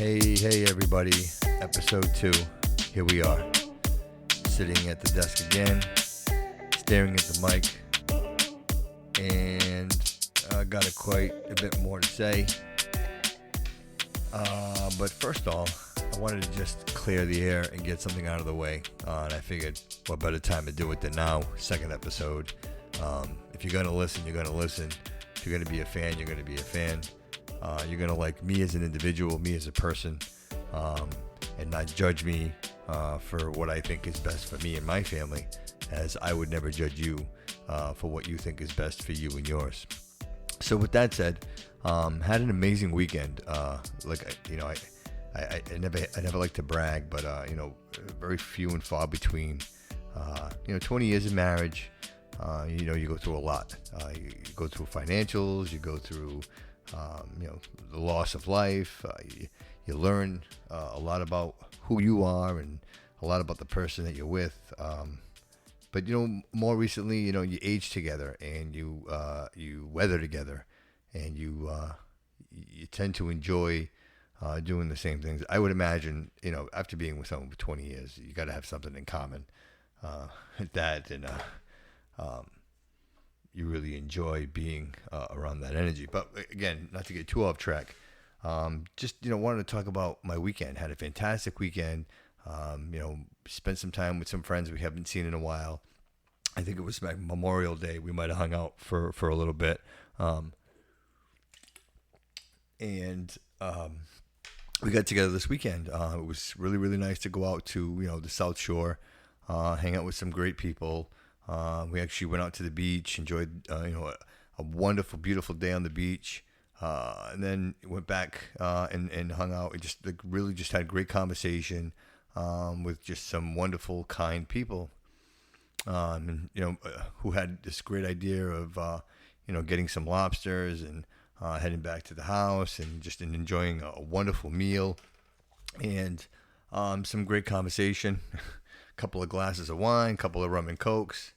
Hey, everybody. Episode 2. Here we are. Sitting at the desk again, staring at the mic, and I got quite a bit more to say. But first off, I wanted to just clear the air and get something out of the way. And I figured, what better time to do it than now, second episode. If you're going to listen, you're going to listen. If you're going to be a fan, you're going to be a fan. You're going to like me as an individual, me as a person, and not judge me for what I think is best for me and my family, as I would never judge you for what you think is best for you and yours. So with that said, had an amazing weekend. I never like to brag, but very few and far between. 20 years of marriage, you go through a lot. You go through financials, you go through the loss of life. You learn a lot about who you are and a lot about the person that you're with. But more recently, you age together and you weather together, and you tend to enjoy doing the same things. I would imagine, after being with someone for 20 years, you got to have something in common. You really enjoy being around that energy. But again, not to get too off track, just wanted to talk about my weekend. Had a fantastic weekend. Spent some time with some friends we haven't seen in a while. I think it was Memorial Day. We might have hung out for a little bit. And we got together this weekend. It was really, really nice to go out to the South Shore, hang out with some great people. We actually went out to the beach, enjoyed a wonderful, beautiful day on the beach, and then went back and hung out. And really just had a great conversation with just some wonderful, kind people, who had this great idea of getting some lobsters and heading back to the house and just enjoying a wonderful meal and some great conversation. Couple of glasses of wine, couple of rum and cokes,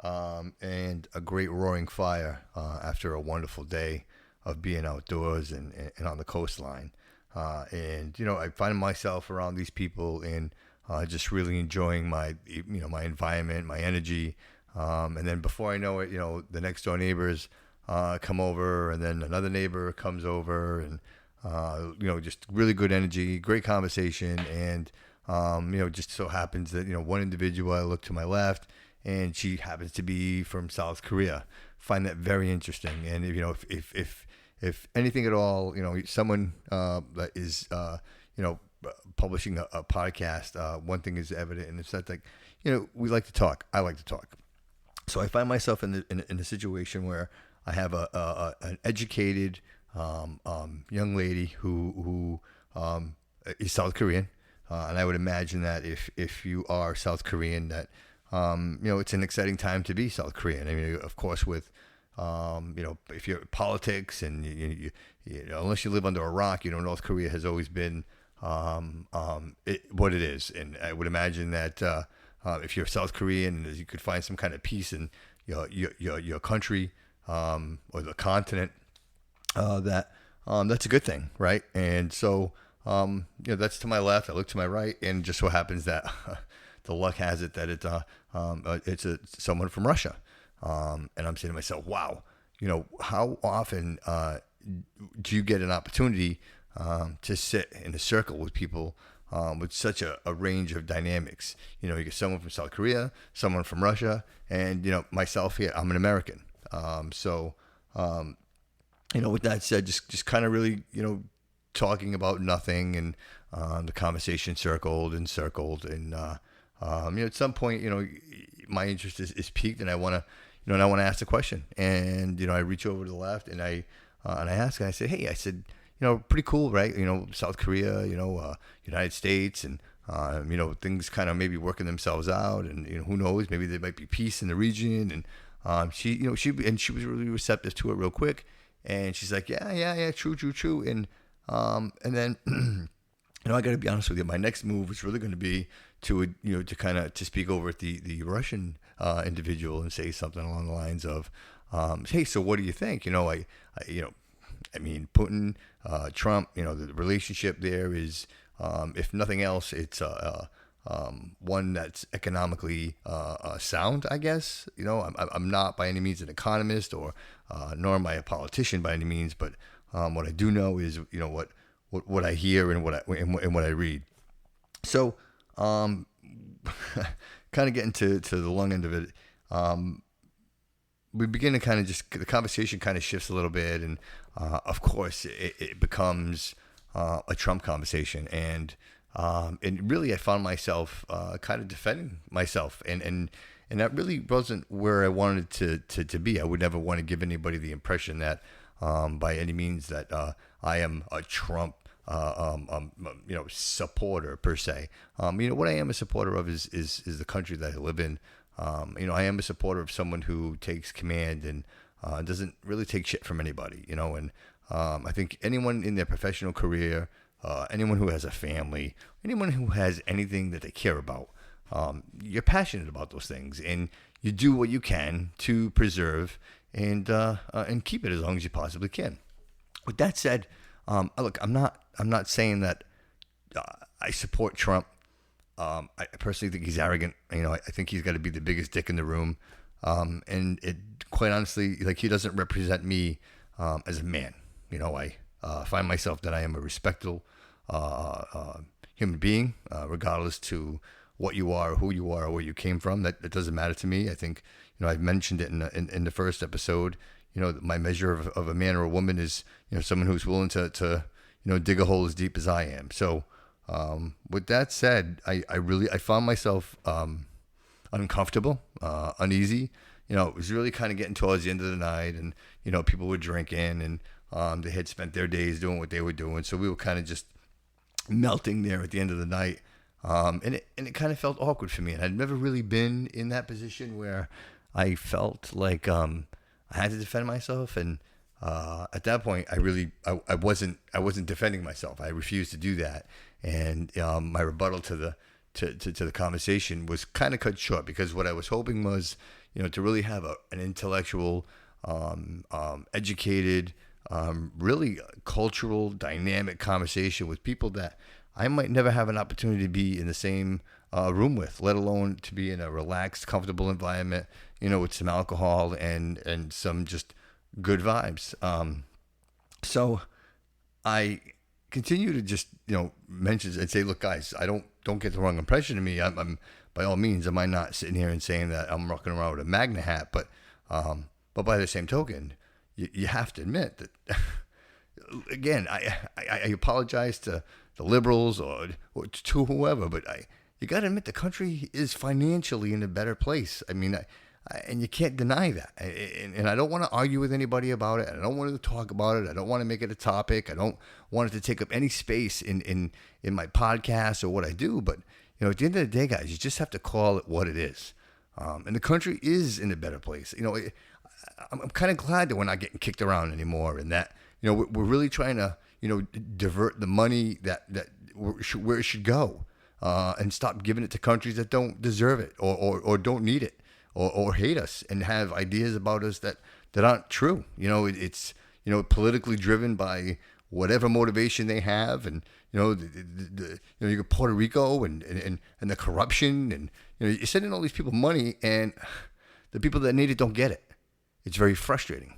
and a great roaring fire after a wonderful day of being outdoors and on the coastline. I find myself around these people and just really enjoying my environment, my energy. And then before I know it, the next door neighbors come over, and then another neighbor comes over, and just really good energy, great conversation, and just so happens that, one individual, I look to my left, and she happens to be from South Korea. Find that very interesting. And if anything at all, someone that is, publishing a podcast, one thing is evident, and it's that, we like to talk. I like to talk. So I find myself in a situation where I have an educated young lady who is South Korean. And I would imagine that if you are South Korean, that it's an exciting time to be South Korean. I mean, of course, with if you're politics and you unless you live under a rock, North Korea has always been what it is. And I would imagine that if you're South Korean, you could find some kind of peace in your country or the continent. That's a good thing, right? And so. That's to my left. I look to my right, and just so happens that the luck has it that it's someone from Russia. And I'm saying to myself, wow, how often do you get an opportunity to sit in a circle with people with such a range of dynamics? You get someone from South Korea, someone from Russia, and myself here. I'm an American. With that said, just kind of really talking about nothing, and the conversation circled, and at some point, my interest is piqued, and I want to ask a question, and I reach over to the left, and I ask, and I say, hey, pretty cool, right? South Korea, United States, and things kind of maybe working themselves out, and who knows, maybe there might be peace in the region, and she was really receptive to it real quick, and she's like, yeah, true, and then, I got to be honest with you. My next move is really going to be to speak over at the Russian individual and say something along the lines of, hey, so what do you think? I mean, Putin, Trump, the relationship there is, if nothing else, it's one that's economically sound, I guess. I'm not by any means an economist or nor am I a politician by any means, but what I do know is, what I hear and what I read. So, kind of getting to the long end of it, we begin to kind of the conversation kind of shifts a little bit, and of course it becomes a Trump conversation, and really I found myself kind of defending myself, and that really wasn't where I wanted to be. I would never want to give anybody the impression that by any means that I am a Trump supporter per se. What I am a supporter of is the country that I live in. I am a supporter of someone who takes command and doesn't really take shit from anybody. And I think anyone in their professional career, anyone who has a family, anyone who has anything that they care about, you're passionate about those things, and you do what you can to preserve and keep it as long as you possibly can. With that said, look, I'm not saying that I support Trump. I personally think he's arrogant. I think he's got to be the biggest dick in the room. And it, quite honestly, like, he doesn't represent me as a man. I find myself that I am a respectable human being, regardless to what you are, who you are, or where you came from. That doesn't matter to me. I think, I've mentioned it in the first episode. My measure of a man or a woman is, someone who's willing to dig a hole as deep as I am. So, with that said, I found myself uncomfortable, uneasy. It was really kind of getting towards the end of the night, and people were drinking, and they had spent their days doing what they were doing, so we were kind of just melting there at the end of the night, and it kind of felt awkward for me, and I'd never really been in that position where I felt like I had to defend myself, and at that point, I wasn't defending myself. I refused to do that, and my rebuttal to the conversation was kind of cut short, because what I was hoping was, to really have an intellectual, educated, really cultural, dynamic conversation with people that I might never have an opportunity to be in the same room with, let alone to be in a relaxed, comfortable environment, with some alcohol and some just good vibes. So I continue to just, mention and say, look, guys, I don't get the wrong impression of me. I'm by all means, am I not sitting here and saying that I'm rocking around with a Magna hat, but by the same token, you have to admit that, again, I apologize to the liberals or to whoever, but you got to admit the country is financially in a better place. I mean, and you can't deny that. And I don't want to argue with anybody about it. I don't want to talk about it. I don't want to make it a topic. I don't want it to take up any space in my podcast or what I do. But, at the end of the day, guys, you just have to call it what it is. And the country is in a better place. I'm kind of glad that we're not getting kicked around anymore, and that, we're really trying to, divert the money that where it should go, and stop giving it to countries that don't deserve it or don't need it. Or hate us and have ideas about us that aren't true. It's politically driven by whatever motivation they have, and you got Puerto Rico and the corruption, and you're sending all these people money, and the people that need it don't get it. It's very frustrating.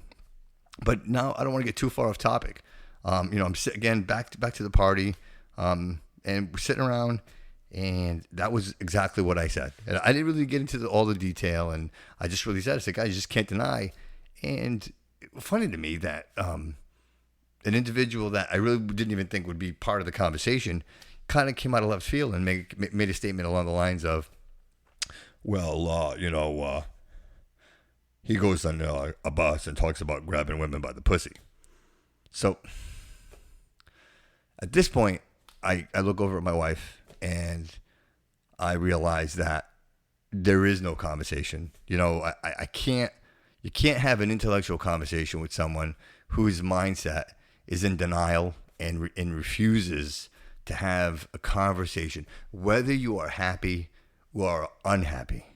But now I don't want to get too far off topic. I'm again back to the party, and we're sitting around. And that was exactly what I said. And I didn't really get into all the detail, and I just really said, I said, guys, you just can't deny. And funny to me that an individual that I really didn't even think would be part of the conversation kind of came out of left field and made a statement along the lines of, well, he goes on a bus and talks about grabbing women by the pussy. So at this point, I look over at my wife, and I realize that there is no conversation. I can't. You can't have an intellectual conversation with someone whose mindset is in denial and refuses to have a conversation. Whether you are happy or unhappy,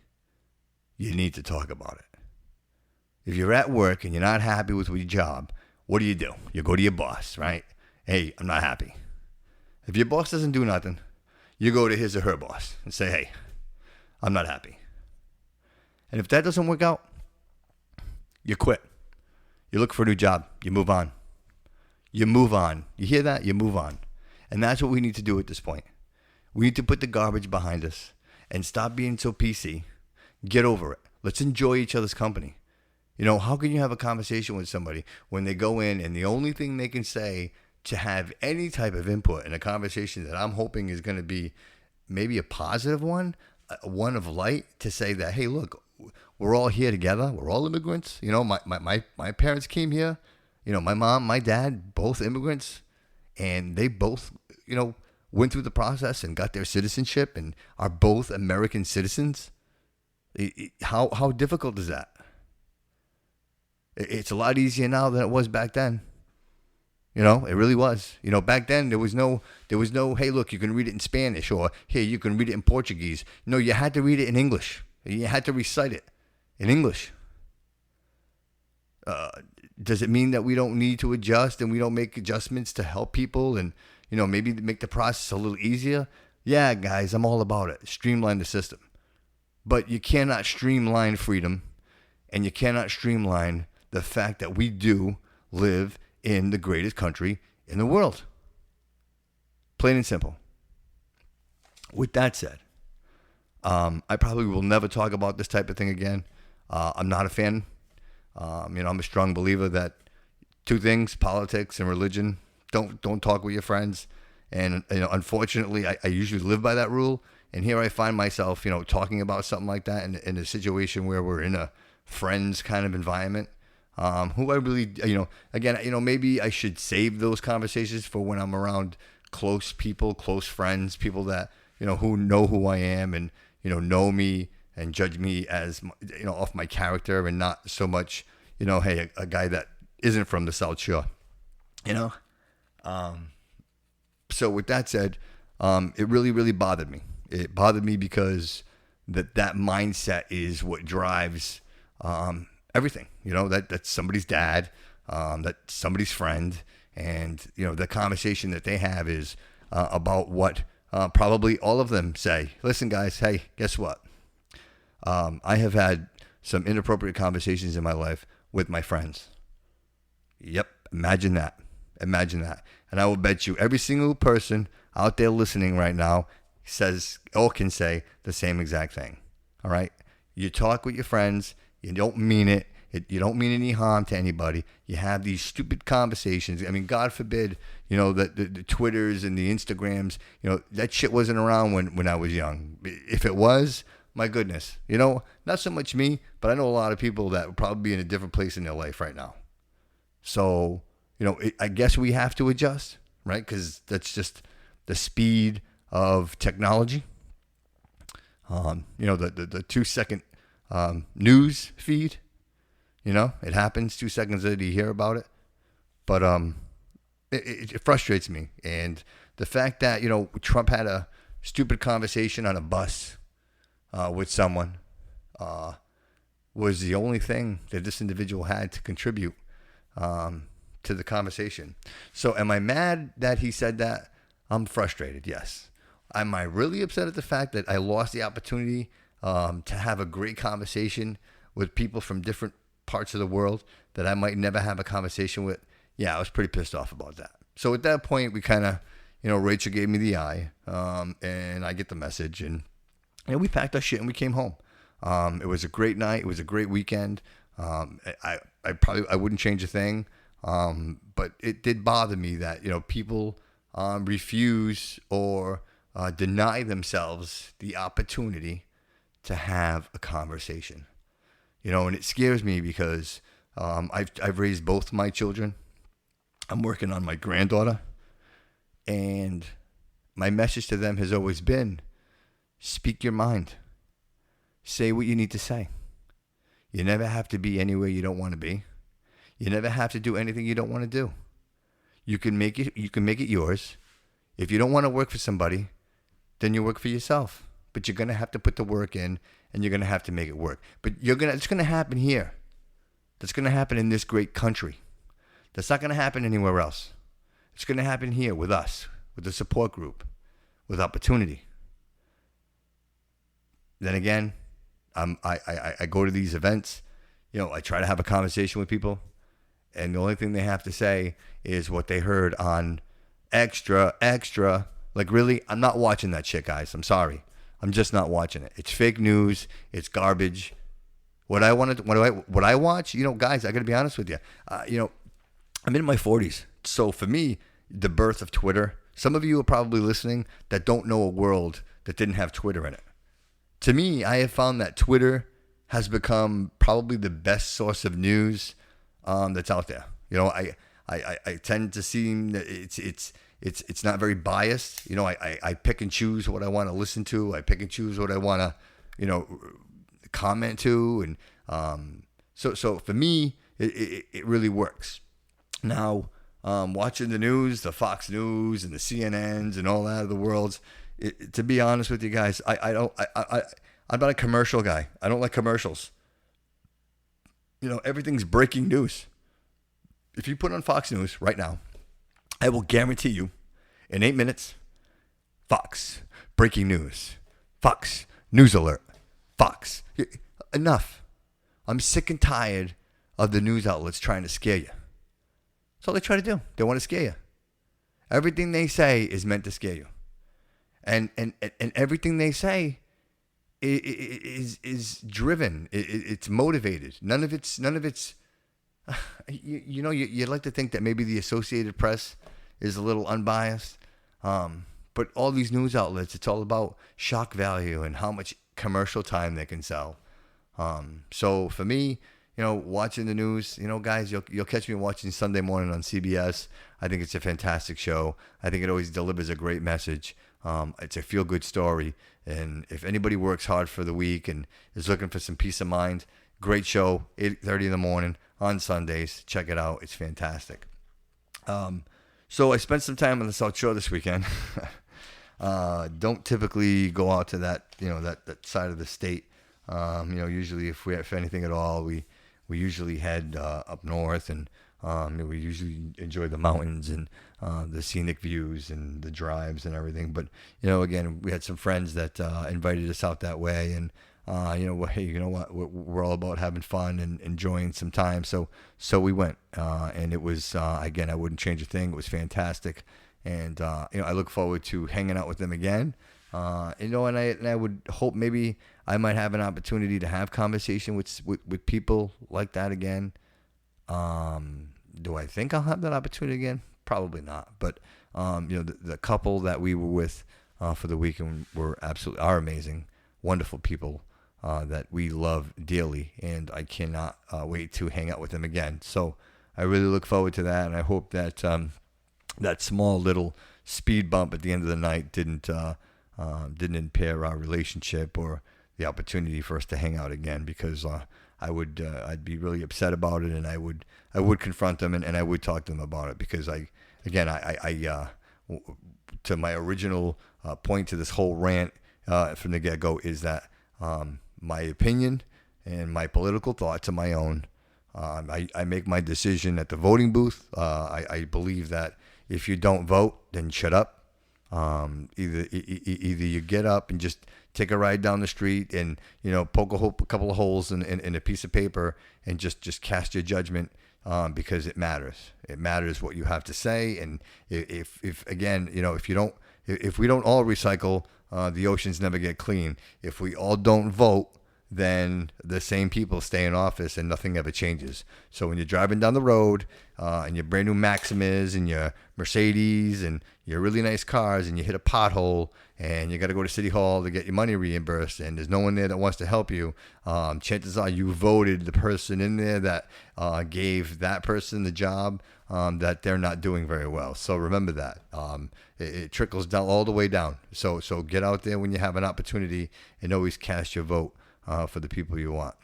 you need to talk about it. If you're at work and you're not happy with your job, what do? You go to your boss, right? Hey, I'm not happy. If your boss doesn't do nothing, you go to his or her boss and say, hey, I'm not happy. And if that doesn't work out, you quit. You look for a new job. You move on. You move on. You hear that? You move on. And that's what we need to do at this point. We need to put the garbage behind us and stop being so PC. Get over it. Let's enjoy each other's company. You know, how can you have a conversation with somebody when they go in and the only thing they can say to have any type of input in a conversation that I'm hoping is going to be maybe a positive one of light, to say that, hey, look, we're all here together. We're all immigrants. You know, my parents came here. You know, my mom, my dad, both immigrants, and they both, you know, went through the process and got their citizenship and are both American citizens. How difficult is that? It's a lot easier now than it was back then. You know, it really was. You know, back then there was no, hey, look, you can read it in Spanish, or here, you can read it in Portuguese. No, you had to read it in English. You had to recite it in English. Does it mean that we don't need to adjust and we don't make adjustments to help people and, you know, maybe make the process a little easier? Yeah, guys, I'm all about it. Streamline the system. But you cannot streamline freedom, and you cannot streamline the fact that we do live in the greatest country in the world. Plain and simple. With that said, I probably will never talk about this type of thing again. I'm not a fan. You know, I'm a strong believer that two things, politics and religion, don't talk with your friends. And, you know, unfortunately, I usually live by that rule. And here I find myself, you know, talking about something like that in a situation where we're in a friends kind of environment. Who I really, you know, again, you know, maybe I should save those conversations for when I'm around close people, close friends, people that, you know who I am and, you know me and judge me as, you know, off my character, and not so much, you know, hey, a guy that isn't from the South Shore, you know? So with that said, it really, really bothered me. It bothered me because that mindset is what drives, everything, you know, that's somebody's dad, that's somebody's friend. And, you know, the conversation that they have is about what probably all of them say. Listen, guys, hey, guess what? I have had some inappropriate conversations in my life with my friends. Yep, imagine that. Imagine that. And I will bet you every single person out there listening right now says or can say the same exact thing. All right? You talk with your friends. You don't mean it. You don't mean any harm to anybody. You have these stupid conversations. I mean, God forbid, you know, the Twitters and the Instagrams, you know, that shit wasn't around when I was young. If it was, my goodness, you know, not so much me, but I know a lot of people that would probably be in a different place in their life right now. So, you know, I guess we have to adjust, right? Because that's just the speed of technology. You know, the 2-second news feed, you know, it happens 2 seconds later you hear about it. But it frustrates me. And the fact that, you know, Trump had a stupid conversation on a bus with someone was the only thing that this individual had to contribute to the conversation. So am I mad that he said that? I'm frustrated, yes. Am I really upset at the fact that I lost the opportunity to have a great conversation with people from different parts of the world that I might never have a conversation with? Yeah, I was pretty pissed off about that. So at that point, we kind of, you know, Rachel gave me the eye, and I get the message, and we packed our shit and we came home. It was a great night. It was a great weekend. I wouldn't change a thing, but it did bother me that, you know, people refuse or deny themselves the opportunity to have a conversation. You know, and it scares me because I've raised both my children. I'm working on my granddaughter, and my message to them has always been, speak your mind. Say what you need to say. You never have to be anywhere you don't want to be. You never have to do anything you don't want to do. You can make it yours. If you don't want to work for somebody, then you work for yourself. But you're going to have to put the work in, and you're going to have to make it work. But it's going to happen here. That's going to happen in this great country. That's not going to happen anywhere else. It's going to happen here with us, with the support group, with opportunity. Then again, I go to these events. I try to have a conversation with people, and the only thing they have to say is what they heard on extra. Like, really, I'm not watching that shit, guys. I'm sorry. I'm just not watching it. It's fake news. It's garbage. What I watch, guys, I got to be honest with you. I'm in my 40s. So for me, the birth of Twitter, some of you are probably listening that don't know a world that didn't have Twitter in it. To me, I have found that Twitter has become probably the best source of news that's out there. I tend to see that it's not very biased. I pick and choose what I want to listen to. I pick and choose what I want to, comment to, and so for me, it really works. Now, watching the news, the Fox News and the CNNs and all that of the worlds. To be honest with you guys, I'm not a commercial guy. I don't like commercials. Everything's breaking news. If you put on Fox News right now, I will guarantee you, in 8 minutes, Fox, breaking news, Fox, news alert, Fox. Enough. I'm sick and tired of the news outlets trying to scare you. That's all they try to do. They want to scare you. Everything they say is meant to scare you. And everything they say is driven. It's motivated. None of it's. You'd like to think that maybe the Associated Press is a little unbiased, but all these news outlets, it's all about shock value and how much commercial time they can sell. So for me, watching the news, guys, you'll catch me watching Sunday morning on CBS. I think it's a fantastic show. I think it always delivers a great message. It's a feel-good story, and if anybody works hard for the week and is looking for some peace of mind, great show, 8:30 in the morning on Sundays. Check it out. It's fantastic. So I spent some time on the South Shore this weekend. Don't typically go out to that, that side of the state. Usually if anything at all, we usually head up north, and we usually enjoy the mountains and the scenic views and the drives and everything. But, again, we had some friends that invited us out that way, and hey, you know what? We're all about having fun and enjoying some time. So we went, and it was, again, I wouldn't change a thing. It was fantastic. And, I look forward to hanging out with them again. And I would hope maybe I might have an opportunity to have conversation with people like that again. Do I think I'll have that opportunity again? Probably not. But, the couple that we were with, for the weekend are amazing, wonderful people, that we love dearly, and I cannot wait to hang out with them again. So I really look forward to that, and I hope that that small little speed bump at the end of the night didn't impair our relationship or the opportunity for us to hang out again, because I'd be really upset about it, and I would confront them, and I would talk to them about it, because I to my original point to this whole rant from the get-go is that my opinion and my political thoughts are my own. I make my decision at the voting booth. I believe that if you don't vote, then shut up. Either you get up and just take a ride down the street and poke a couple of holes in a piece of paper and just cast your judgment, because it matters. It matters what you have to say, and if we don't all recycle, the oceans never get clean. If we all don't vote, then the same people stay in office and nothing ever changes. So when you're driving down the road in your brand new Maximas and your Mercedes and your really nice cars, and you hit a pothole and you got to go to City Hall to get your money reimbursed, and there's no one there that wants to help you, chances are you voted the person in there that gave that person the job that they're not doing very well. So remember that. It trickles down all the way down. So get out there when you have an opportunity and always cast your vote for the people you want.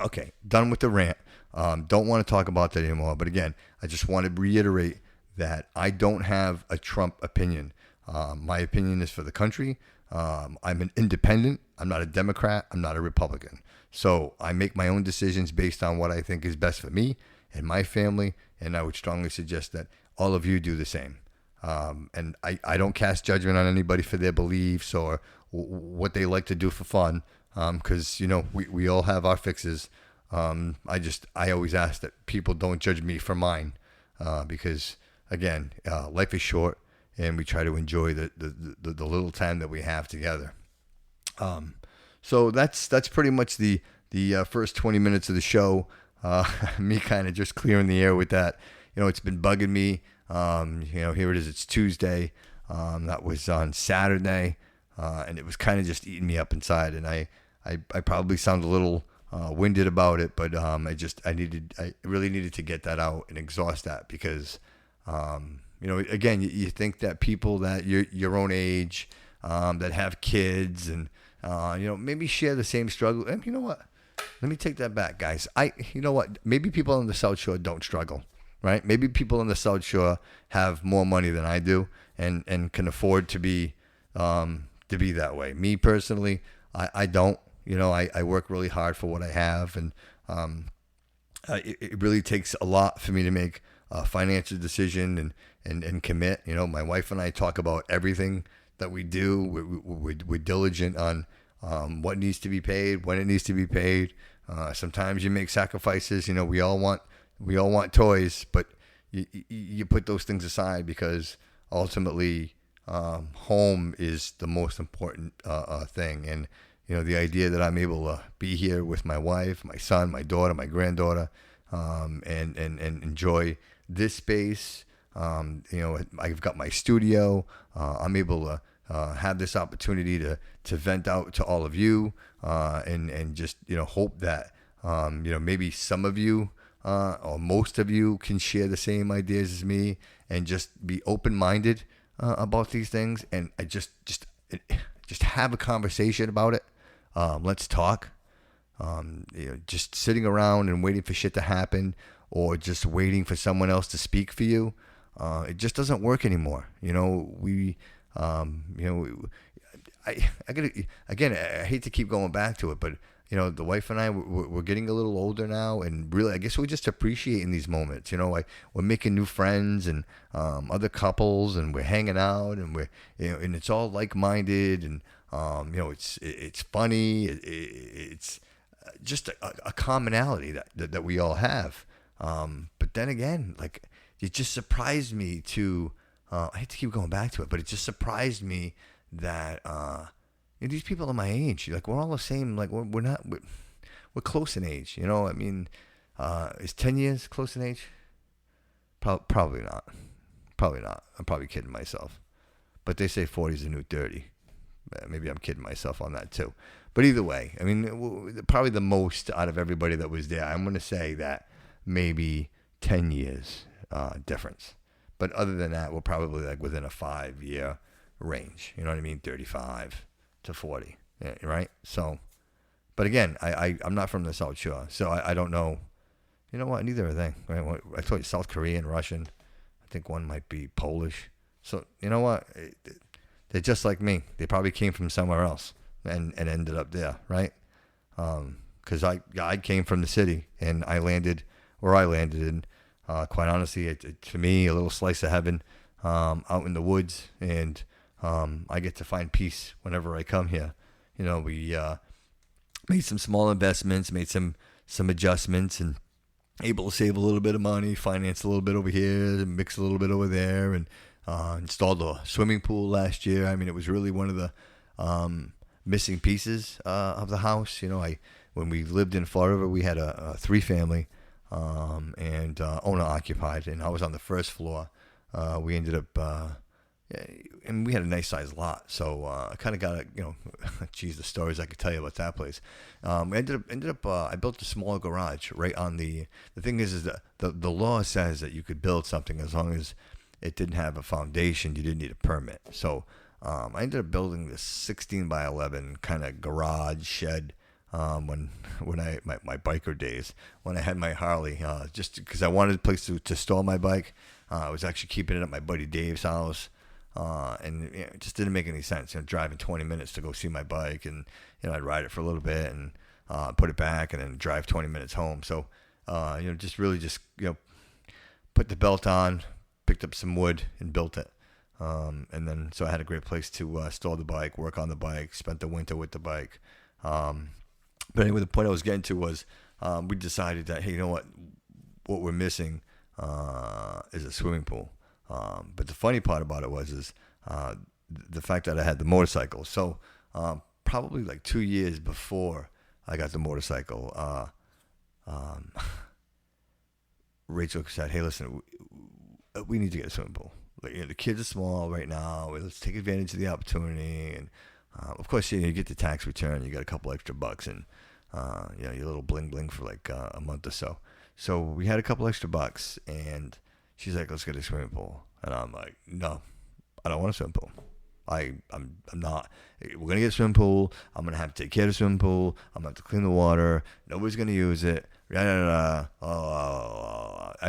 Okay, done with the rant. Don't want to talk about that anymore. But again, I just want to reiterate that I don't have a Trump opinion. My opinion is for the country. I'm an independent. I'm not a Democrat. I'm not a Republican. So I make my own decisions based on what I think is best for me and my family and I would strongly suggest that all of you do the same. And I don't cast judgment on anybody for their beliefs or what they like to do for fun, because we all have our fixes. I always ask that people don't judge me for mine, because again, life is short, and we try to enjoy the little time that we have together. So that's pretty much the first 20 minutes of the show. Me kind of just clearing the air with that. It's been bugging me. Here it is. It's Tuesday. That was on Saturday, and it was kind of just eating me up inside. And I probably sound a little winded about it, but I really needed to get that out and exhaust that because, again, you think that people that your own age, that have kids and maybe share the same struggle. And you know what? Let me take that back, guys. Maybe people on the South Shore don't struggle, right? Maybe people on the South Shore have more money than I do and can afford to be that way. Me personally, I don't. I work really hard for what I have, and it really takes a lot for me to make a financial decision and commit. My wife and I talk about everything that we do. We're diligent on what needs to be paid, when it needs to be paid. Sometimes you make sacrifices. We all want toys, but you put those things aside because ultimately home is the most important thing. And the idea that I'm able to be here with my wife, my son, my daughter, my granddaughter, and enjoy this space. I've got my studio. I'm able to have this opportunity to vent out to all of you, and just hope that maybe some of you or most of you can share the same ideas as me and just be open-minded about these things, and I just have a conversation about it. Let's talk. Just sitting around and waiting for shit to happen, or just waiting for someone else to speak for you, it just doesn't work anymore. I hate to keep going back to it, but the wife and I, we're getting a little older now, and really, I guess we're just appreciating these moments. We're making new friends and other couples, and we're hanging out, and and it's all like-minded, and it's funny. It's just a commonality that we all have. But then again, like, it just surprised me to. I hate to keep going back to it, but it just surprised me that these people are my age. Like, we're all the same. Like, we're close in age. Is 10 years close in age? Probably not. I'm probably kidding myself. But they say 40 is the new 30. Maybe I'm kidding myself on that too. But either way, I mean, probably the most out of everybody that was there, I'm going to say that maybe 10 years difference. But other than that, we're probably like within a 5-year range. You know what I mean? 35 to 40, right? So, but again, I'm not from the South Shore, so I don't know. You know what? Neither are they. Right? I told you South Korean, Russian. I think one might be Polish. So, you know what? They're just like me. They probably came from somewhere else and ended up there, right? Because I came from the city, and I landed where I landed, and quite honestly, to me, a little slice of heaven out in the woods, and I get to find peace whenever I come here. We made some small investments, made some adjustments, and able to save a little bit of money, finance a little bit over here, and mix a little bit over there, and installed a swimming pool last year. I mean, it was really one of the missing pieces of the house. When we lived in Florida, we had a 3-family and owner occupied, and I was on the first floor. We ended up, and we had a nice sized lot, so I kind of got geez, the stories I could tell you about that place. Ended up, I built a small garage right on the thing is that the law says that you could build something as long as it didn't have a foundation. You didn't need a permit. So I ended up building this 16 by 11 kind of garage shed when I my biker days, when I had my Harley, just because I wanted a place to store my bike. I was actually keeping it at my buddy Dave's house, and it just didn't make any sense. Driving 20 minutes to go see my bike, and I'd ride it for a little bit and put it back, and then drive 20 minutes home. So just put the belt on, picked up some wood, and built it. And then, so I had a great place to store the bike, work on the bike, spent the winter with the bike. But anyway, the point I was getting to was we decided that, hey, you know what we're missing is a swimming pool. But the funny part about it is the fact that I had the motorcycle. So probably like 2 years before I got the motorcycle, Rachel said, hey, listen, we need to get a swimming pool. Like, the kids are small right now. Let's take advantage of the opportunity. And of course, you get the tax return. You got a couple extra bucks and your little bling bling for like a month or so. So we had a couple extra bucks, and she's like, let's get a swimming pool. And I'm like, no, I don't want a swimming pool. I'm not. We're going to get a swimming pool. I'm going to have to take care of the swimming pool. I'm going to have to clean the water. Nobody's going to use it. I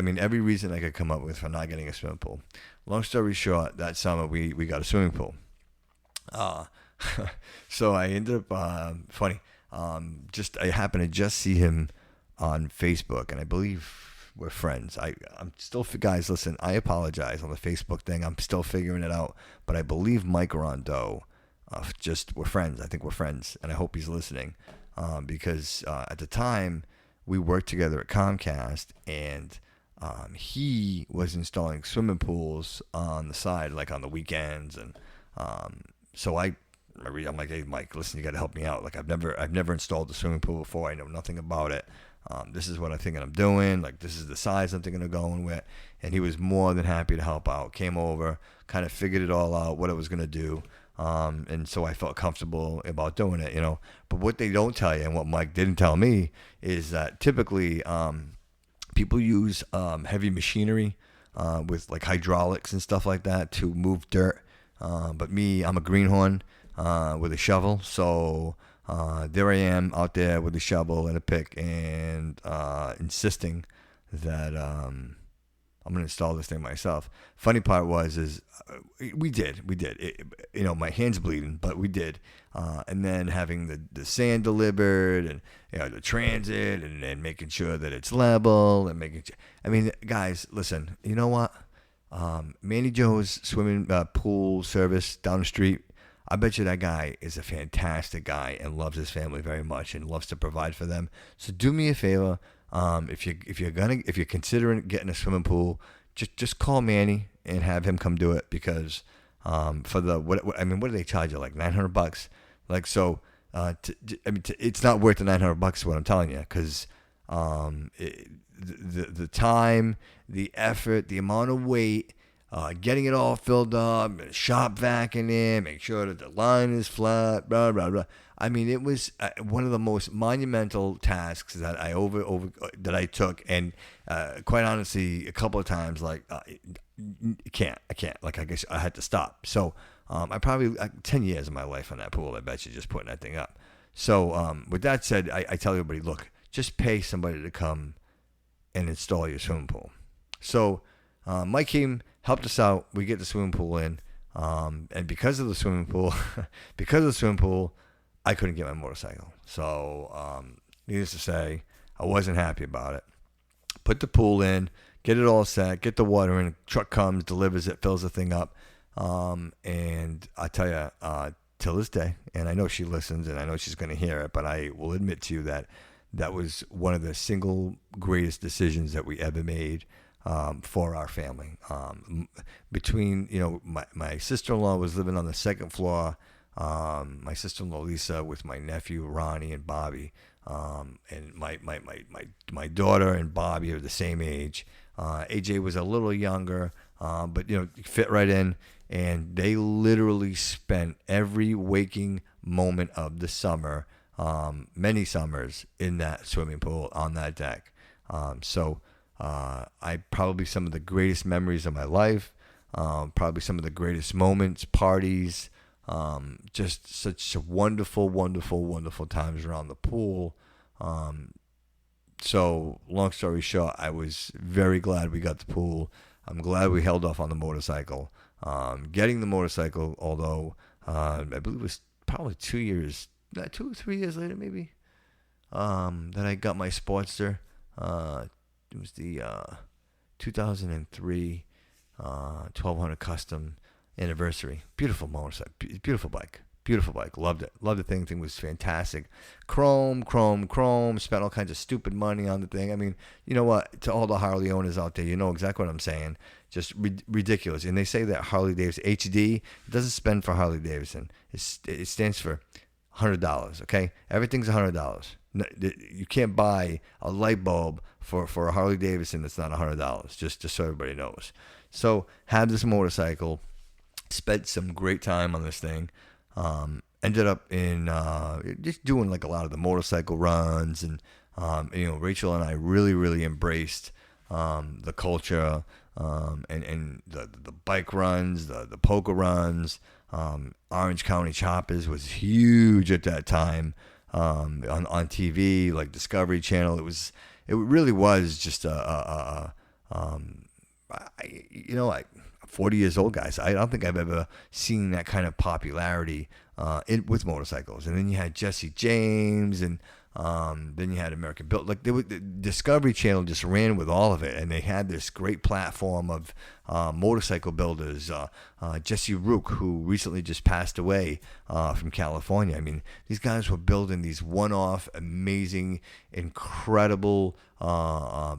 mean, every reason I could come up with for not getting a swimming pool. Long story short, that summer we got a swimming pool. So I ended up, funny, I happened to just see him on Facebook, and I believe we're friends. I'm still, guys, listen, I apologize on the Facebook thing. I'm still figuring it out, but I believe Mike Rondeau, we're friends. I think we're friends, and I hope he's listening, because at the time we worked together at Comcast, and he was installing swimming pools on the side, like on the weekends, and so I'm like, hey, Mike, listen, you got to help me out. Like, I've never installed a swimming pool before. I know nothing about it. This is what I'm thinking I'm doing. Like, this is the size I'm thinking of going with. And he was more than happy to help out. Came over, kind of figured it all out, what it was going to do. And so I felt comfortable about doing it, But what they don't tell you, and what Mike didn't tell me, is that typically people use heavy machinery with like hydraulics and stuff like that to move dirt. But me, I'm a greenhorn with a shovel. So there I am out there with a shovel and a pick, and insisting that I'm going to install this thing myself. Funny part is we did. My hand's bleeding, but we did. And then having the sand delivered, and the transit, and making sure that it's level, and I mean, guys, listen. You know what? Manny Joe's swimming pool service down the street. I bet you that guy is a fantastic guy and loves his family very much and loves to provide for them. So do me a favor. If you're considering getting a swimming pool, just call Manny and have him come do it, because for what do they charge you, like $900? Like, so it's not worth the $900 is what I'm telling you, because the time, the effort, the amount of weight, getting it all filled up, shop vacuuming in, make sure that the line is flat, blah blah blah. I mean, it was one of the most monumental tasks that that I took, and quite honestly, a couple of times, like, I can't. Like, I guess I had to stop. So I probably 10 years of my life on that pool, I bet you, just putting that thing up. So with that said, I tell everybody, look, just pay somebody to come and install your swimming pool. So Mike came, helped us out. We get the swimming pool in, and because of the swimming pool, I couldn't get my motorcycle. So needless to say, I wasn't happy about it. Put the pool in, get it all set, get the water in. Truck comes, delivers it, fills the thing up, and I tell you, till this day, and I know she listens, and I know she's going to hear it, but I will admit to you that was one of the single greatest decisions that we ever made for our family. Between, my sister-in-law was living on the second floor, my sister-in-law Lisa with my nephew Ronnie and Bobby, and my daughter and Bobby are the same age. AJ was a little younger, but fit right in, and they literally spent every waking moment of the summer, many summers, in that swimming pool on that deck. So probably some of the greatest memories of my life, probably some of the greatest moments, parties, just such wonderful, wonderful, wonderful times around the pool. So long story short, I was very glad we got the pool. I'm glad we held off on the motorcycle. Getting the motorcycle, although I believe it was probably 2 or 3 years later, maybe, that I got my Sportster. It was the 2003 1200 custom anniversary. Beautiful motorcycle, beautiful bike. Beautiful bike. Loved it. Loved the thing. Thing was fantastic. Chrome. Spent all kinds of stupid money on the thing. I mean, you know what? To all the Harley owners out there, you know exactly what I'm saying. Just ridiculous. And they say that Harley Davidson HD, it doesn't spend for Harley Davidson. It stands for $100. Okay, everything's $100. You can't buy a light bulb for a Harley Davidson that's not $100. Just so everybody knows. So had this motorcycle, spent some great time on this thing. Ended up in just doing like a lot of the motorcycle runs, and Rachel and I really embraced the culture, and the bike runs, the polka runs. Orange County Choppers was huge at that time on TV, like Discovery Channel. It really was just I'm 40 years old, guys. I don't think I've ever seen that kind of popularity with motorcycles. And then you had Jesse James, and then you had American Built. Like the Discovery Channel just ran with all of it, and they had this great platform of motorcycle builders. Jesse Rook, who recently just passed away from California. I mean, these guys were building these one-off, amazing, incredible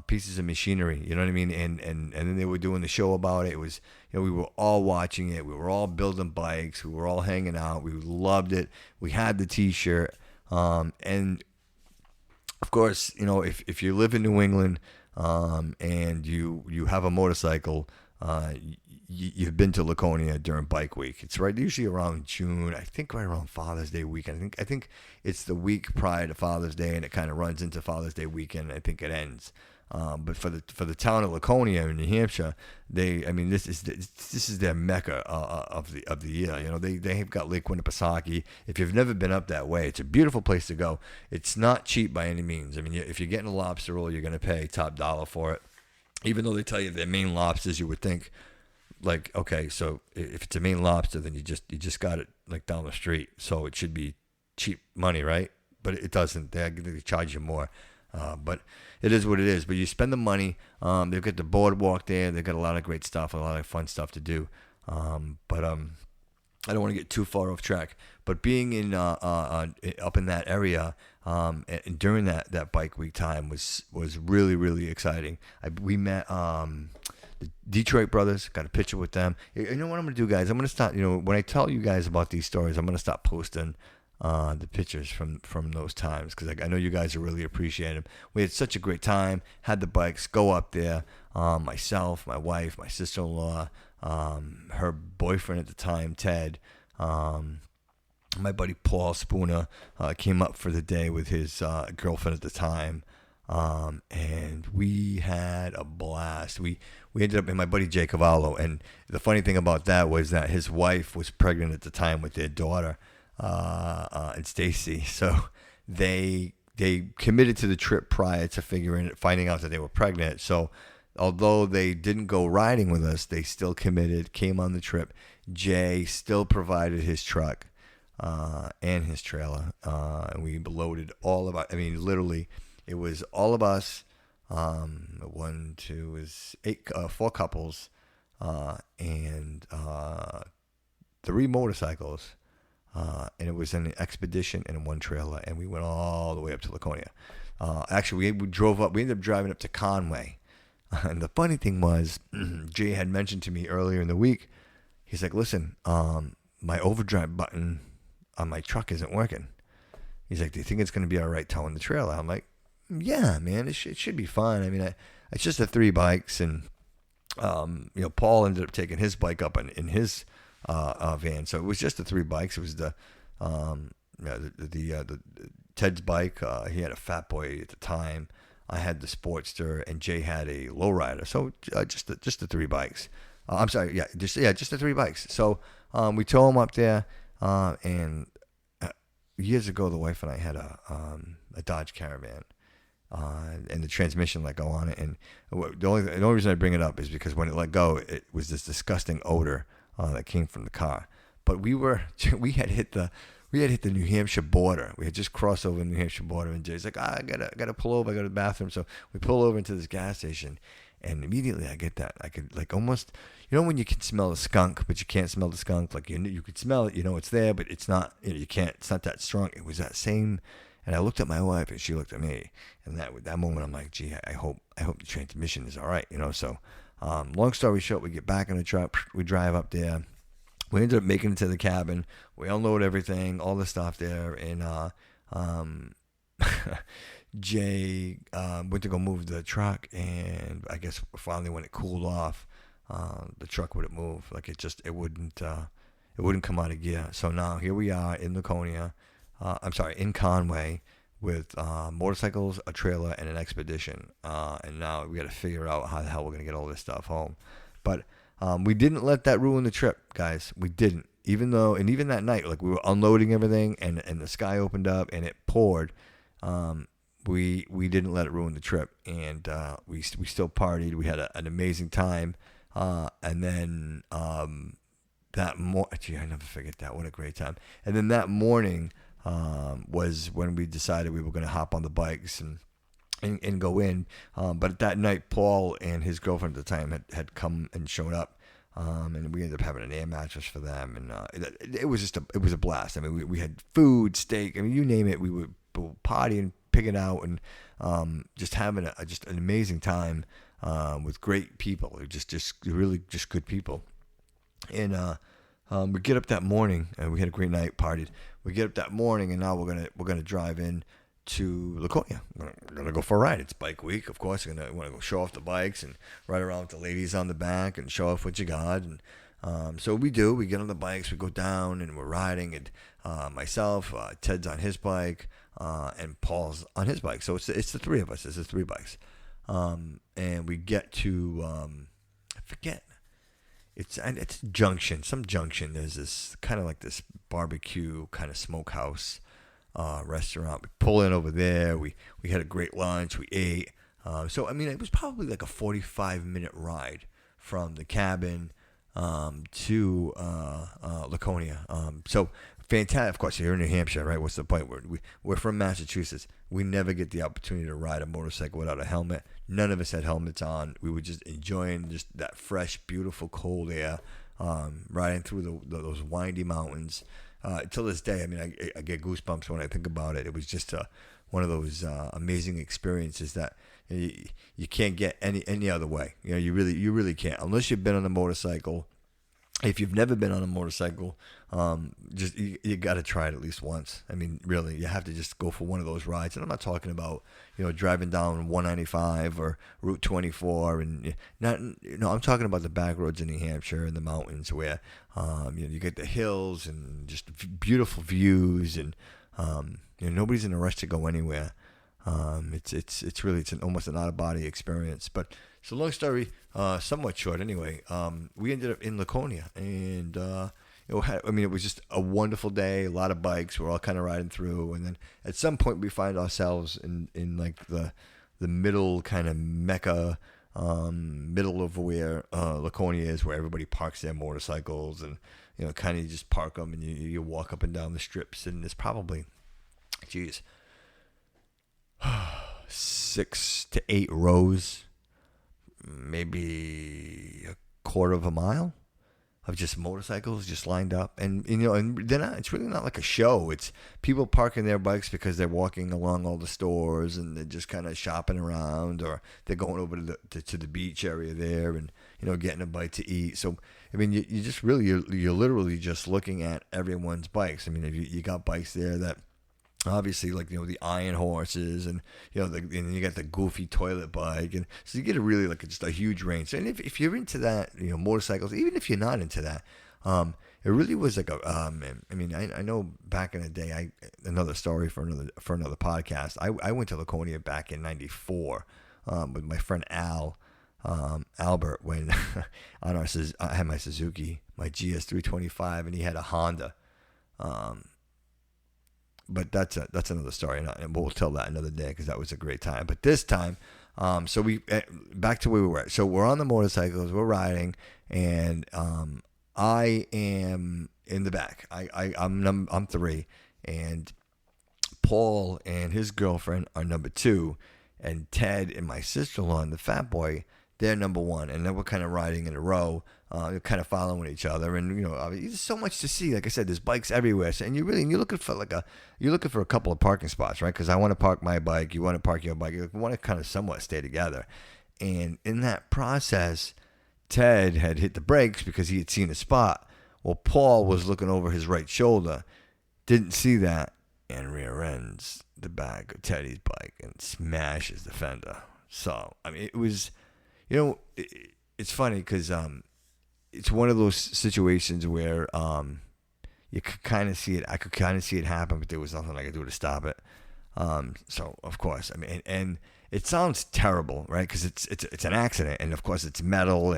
pieces of machinery. You know what I mean? And then they were doing the show about it. It was, we were all watching it. We were all building bikes. We were all hanging out. We loved it. We had the T-shirt. And of course, if you live in New England and you have a motorcycle, you've been to Laconia during Bike Week. It's right usually around June. I think right around Father's Day weekend. I think it's the week prior to Father's Day, and it kind of runs into Father's Day weekend. I think it ends. But for the town of Laconia in New Hampshire, this is their mecca of the year. They've got Lake Winnipesaukee. If you've never been up that way, it's a beautiful place to go. It's not cheap by any means. I mean, if you're getting a lobster roll, you're going to pay top dollar for it. Even though they tell you they're Maine lobsters, you would think, like, okay, so if it's a Maine lobster, then you just got it like down the street, so it should be cheap money, right? But it doesn't. They charge you more. But it is what it is. But you spend the money. They've got the boardwalk there. They've got a lot of great stuff, a lot of fun stuff to do. But I don't want to get too far off track. But being in up in that area and during that Bike Week time was really, really exciting. We met the Detroit brothers. Got a picture with them. You know what I'm going to do, guys? I'm going to start. When I tell you guys about these stories, I'm going to start posting the pictures from those times, because I know you guys are really appreciating them. We had such a great time. Had the bikes go up there. Myself, my wife, my sister-in-law, her boyfriend at the time, Ted, my buddy Paul Spooner came up for the day with his girlfriend at the time, and we had a blast. We ended up in my buddy Jay Cavallo, and the funny thing about that was that his wife was pregnant at the time with their daughter. And Stacy, so they committed to the trip prior to finding out that they were pregnant. So although they didn't go riding with us, they still committed, came on the trip. Jay still provided his truck and his trailer, and we loaded all of our. I mean, literally, it was all of us. 1, 2, is 8, 4 couples, and 3 motorcycles. And it was an expedition and 1 trailer, and we went all the way up to Laconia. Actually, we drove up. We ended up driving up to Conway. And the funny thing was, Jay had mentioned to me earlier in the week, he's like, listen, my overdrive button on my truck isn't working. He's like, do you think it's going to be all right towing the trailer? I'm like, yeah, man, it should be fine. I mean, it's just the 3 bikes, and Paul ended up taking his bike up in his van, so it was just the 3 bikes. It was the Ted's bike. He had a Fat Boy at the time. I had the Sportster, and Jay had a Lowrider. So just the 3 bikes. I'm sorry, just the 3 bikes. So we tow them up there, and years ago, the wife and I had a Dodge Caravan. And the transmission let go on it, and the only reason I bring it up is because when it let go, it was this disgusting odor that came from the car. But we had hit the New Hampshire border. We had just crossed over the New Hampshire border, and Jay's like, I gotta pull over. I go to the bathroom. So we pull over into this gas station, And immediately I get that. I could like almost, when you can smell the skunk, but you can't smell the skunk. Like you could smell it, it's there, but it's not. You can't. It's not that strong. It was that same. And I looked at my wife, and she looked at me. And that moment, I'm like, gee, I hope the transmission is all right. So, long story short, we get back in the truck. We drive up there. We ended up making it to the cabin. We unload everything, all the stuff there, and Jay went to go move the truck, and I guess finally when it cooled off, the truck wouldn't move. Like it wouldn't come out of gear. So now here we are in Laconia. In Conway with motorcycles, a trailer, and an expedition. And now we got to figure out how the hell we're gonna get all this stuff home. But we didn't let that ruin the trip, guys. We didn't. Even that night, like we were unloading everything, and the sky opened up and it poured. We didn't let it ruin the trip, and we still partied. We had an amazing time, and then that gee, I never forget that. What a great time! And then that morning was when we decided we were going to hop on the bikes and go in. But that night, Paul and his girlfriend at the time had come and shown up. And we ended up having an air mattress for them, and it was it was a blast. I mean, we had food, steak, I mean, you name it. We would party and pick it out, and just having just an amazing time with great people, just really just good people. And we get up that morning, and we had a great night, partied. We get up that morning, and now we're gonna drive in to Laconia. We're gonna go for a ride. It's bike week, of course. We're gonna want to go show off the bikes and ride around with the ladies on the back and show off what you got. And so we do. We get on the bikes. We go down and we're riding. And myself, Ted's on his bike, and Paul's on his bike. So it's the three of us. It's the three bikes. And we get to I forget. It's junction. Some junction. There's this kind of like this barbecue kind of smokehouse restaurant. We pull in over there. We had a great lunch. We ate. So I mean, it was probably like a 45-minute ride from the cabin to Laconia. So fantastic. Of course, you're in New Hampshire, right? What's the point? We're from Massachusetts. We never get the opportunity to ride a motorcycle without a helmet. None of us had helmets on. We were just enjoying just that fresh, beautiful, cold air, riding through those windy mountains. Till this day, I mean, I get goosebumps when I think about it. It was just one of those amazing experiences that you can't get any other way. You really can't, unless you've been on a motorcycle. If you've never been on a motorcycle, just you got to try it at least once. I mean, really, you have to just go for one of those rides. And I'm not talking about driving down 195 or Route 24, and I'm talking about the back roads in New Hampshire and the mountains where you get the hills and just beautiful views, and nobody's in a rush to go anywhere. It's really almost an out of body experience. But so long story, somewhat short. Anyway, we ended up in Laconia, and it was just a wonderful day. A lot of bikes. We're all kind of riding through, and then at some point we find ourselves in like the middle kind of mecca, middle of where Laconia is, where everybody parks their motorcycles, and kind of just park them, and you walk up and down the strips, and there's probably, 6 to 8 rows, maybe a quarter of a mile of just motorcycles just lined up, and and they're not. It's really not like a show. It's people parking their bikes because they're walking along all the stores, and they're just kind of shopping around, or they're going over to the beach area there, and getting a bite to eat. So I mean, you just really you're literally just looking at everyone's bikes. I mean, if you got bikes there that. Obviously, like the iron horses, and and you got the goofy toilet bike, and so you get a really just a huge range. And if you're into that, motorcycles, even if you're not into that, it really was like a. I mean, I know back in the day, another story for another podcast. I went to Laconia back in '94 with my friend Albert, when on I had my Suzuki, my GS325, and he had a Honda. But that's another story, and we'll tell that another day because that was a great time. But this time, so we back to where we were. So we're on the motorcycles, we're riding, and I am in the back. I'm 3, and Paul and his girlfriend are number 2, and Ted and my sister-in-law and the fat boy, they're number one, and then we're kind of riding in a row, kind of following each other, and there's so much to see. Like I said, there's bikes everywhere, so, and you're looking for a couple of parking spots, right? Because I want to park my bike, you want to park your bike, you want to kind of somewhat stay together, and in that process, Ted had hit the brakes because he had seen a spot. Well, Paul was looking over his right shoulder, didn't see that, and rear ends the back of Teddy's bike and smashes the fender. So, I mean, it was, it's funny because it's one of those situations where you could kind of see it. I could kind of see it happen, but there was nothing I could do to stop it. So, of course, I mean, and it sounds terrible, right? Because it's an accident, and of course it's metal,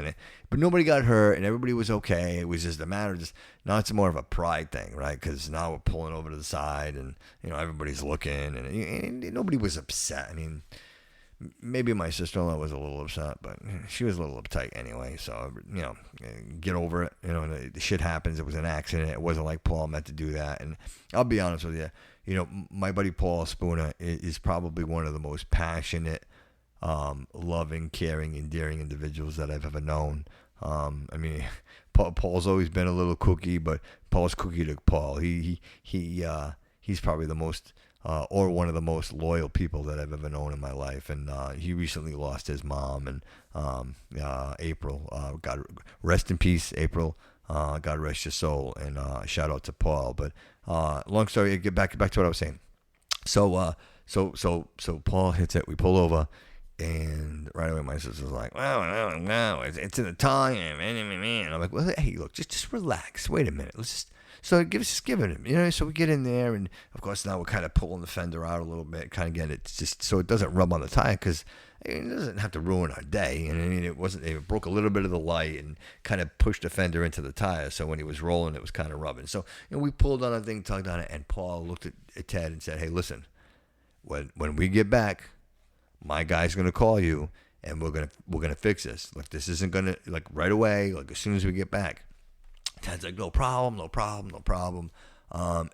but nobody got hurt, and everybody was okay. It was just a matter of now it's more of a pride thing, right? Because now we're pulling over to the side, and everybody's looking, and nobody was upset. I mean, maybe my sister-in-law was a little upset, but she was a little uptight anyway. So get over it. The shit happens. It was an accident. It wasn't like Paul meant to do that. And I'll be honest with you. My buddy Paul Spooner is probably one of the most passionate, loving, caring, endearing individuals that I've ever known. I mean, Paul's always been a little kooky, but Paul's kooky to Paul. He's probably the most, or one of the most loyal people that I've ever known in my life. And he recently lost his mom, and April. God rest in peace, April. God rest your soul, and shout out to Paul. But long story, get back to what I was saying. So Paul hits it. We pull over, and right away my sister's like, "Well, no, it's in the time." And I'm like, "Well, hey, look, just relax. Wait a minute. Let's just." So just giving him, So we get in there, and of course now we're kind of pulling the fender out a little bit, kind of getting it just so it doesn't rub on the tire, because it doesn't have to ruin our day. And I mean, it broke a little bit of the light and kind of pushed the fender into the tire. So when he was rolling, it was kind of rubbing. So we pulled on the thing, tugged on it, and Paul looked at Ted and said, "Hey, listen, when we get back, my guy's gonna call you, and we're gonna fix this. Like, this isn't gonna right away. Like, as soon as we get back." Ted's like, no problem.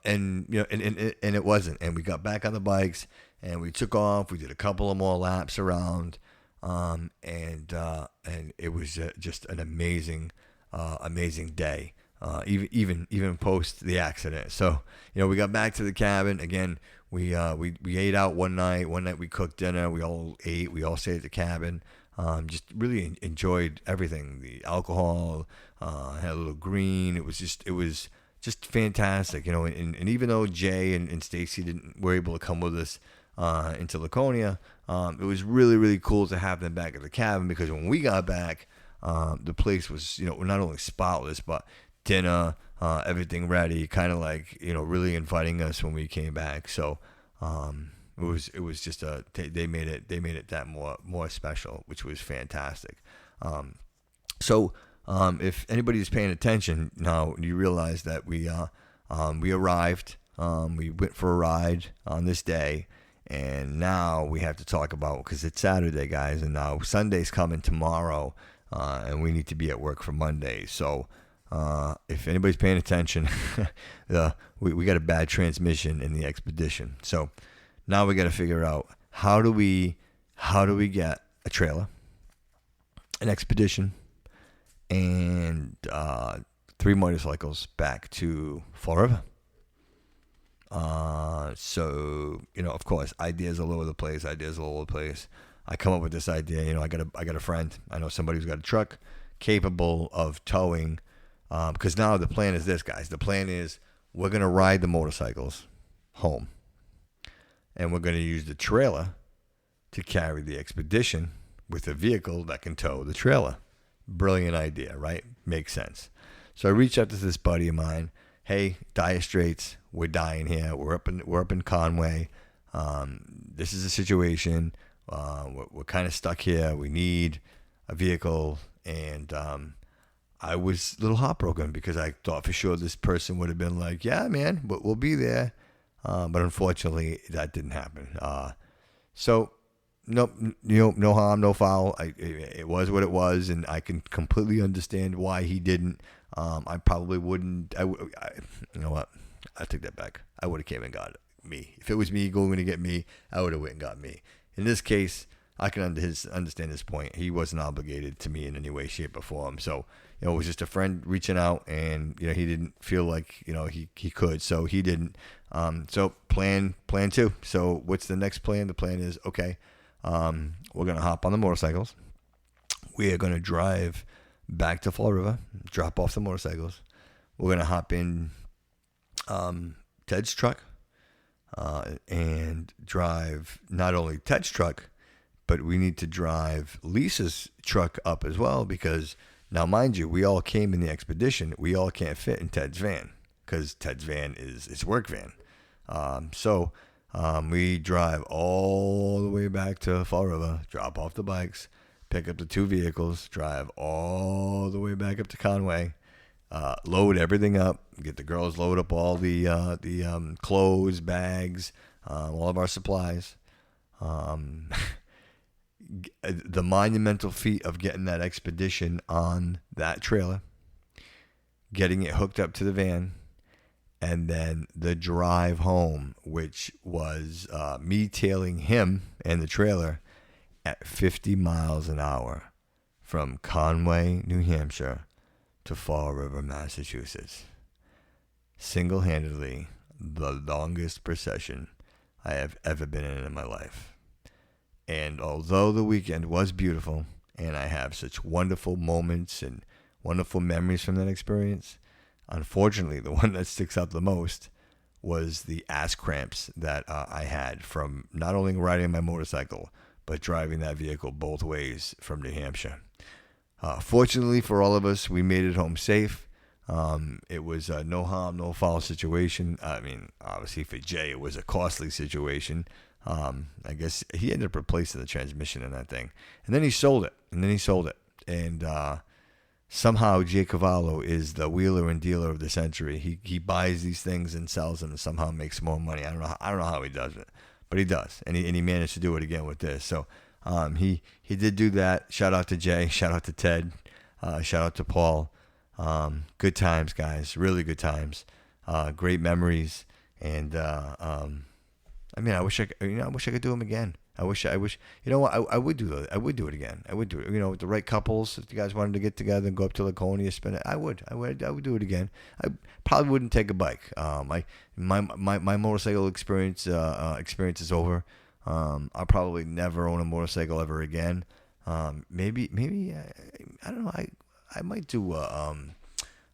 And it wasn't. And we got back on the bikes, and we took off. We did a couple of more laps around, and it was just an amazing day. Even post the accident. So we got back to the cabin again. We ate out one night. One night we cooked dinner. We all ate. We all stayed at the cabin. Just really enjoyed everything. The alcohol, had a little green. It was just fantastic, And even though Jay and Stacy were able to come with us into Laconia, it was really, really cool to have them back at the cabin, because when we got back, the place was not only spotless, but dinner, everything ready, kind of like really inviting us when we came back. So it was just they made it that more special, which was fantastic. So if anybody's paying attention now, you realize that we arrived. We went for a ride on this day, and now we have to talk about, because it's Saturday, guys, and now Sunday's coming tomorrow, and we need to be at work for Monday. So if anybody's paying attention, we got a bad transmission in the Expedition. So now we got to figure out how do we get a trailer, an Expedition, and 3 motorcycles back to Fall River. So of course, ideas all over the place. I come up with this idea. I got a friend. I know somebody who's got a truck capable of towing. Because now the plan is this, guys. The plan is we're gonna ride the motorcycles home, and we're gonna use the trailer to carry the Expedition with a vehicle that can tow the trailer. Brilliant idea, right? Makes sense. So I reached out to this buddy of mine. Hey, Dire Straits, we're dying here. We're up in Conway. This is a situation. We're kind of stuck here. We need a vehicle, and I was a little heartbroken, because I thought for sure this person would have been like, "Yeah, man, we'll be there." But unfortunately, that didn't happen. So. Nope, no harm, no foul. It was what it was, and I can completely understand why he didn't. I probably wouldn't. You know what? I take that back. I would have came and got me. If it was me going to get me, I would have went and got me. In this case, I can understand his point. He wasn't obligated to me in any way, shape, or form. So, it was just a friend reaching out, and he didn't feel like he could, so he didn't. So plan two. So what's the next plan? The plan is okay. We're gonna hop on the motorcycles. We are gonna drive back to Fall River, drop off the motorcycles. We're gonna hop in Ted's truck and drive not only Ted's truck, but we need to drive Lisa's truck up as well, because now, mind you, we all came in the expedition. We all can't fit in Ted's van because Ted's van is his work van. So we drive all the way back to Fall River, drop off the bikes, pick up the 2 vehicles, drive all the way back up to Conway, load everything up, get the girls load up all the clothes, bags, all of our supplies. The monumental feat of getting that expedition on that trailer, getting it hooked up to the van, and then the drive home, which was me tailing him and the trailer at 50 miles an hour from Conway, New Hampshire to Fall River, Massachusetts. Single-handedly, the longest procession I have ever been in my life. And although the weekend was beautiful, and I have such wonderful moments and wonderful memories from that experience, unfortunately, the one that sticks out the most was the ass cramps that I had from not only riding my motorcycle, but driving that vehicle both ways from New Hampshire. Fortunately for all of us, we made it home safe. It was a no harm, no foul situation. I mean, obviously for Jay, it was a costly situation. I guess he ended up replacing the transmission in that thing. And then he sold it. And somehow Jay Cavallo is the wheeler and dealer of the century. He buys these things and sells them and somehow makes more money. I don't know how he does it, but he does. And he managed to do it again with this. So he did do that. Shout out to Jay. Shout out to Ted. Shout out to Paul. Good times, guys. Really good times. Great memories. And I mean, I wish I could do them again. I wish, I would do it. I would do it again. I would do it. With the right couples, if you guys wanted to get together and go up to Laconia, spend it, I would do it again. I probably wouldn't take a bike. My motorcycle experience is over. I'll probably never own a motorcycle ever again. Maybe, I don't know. I might do one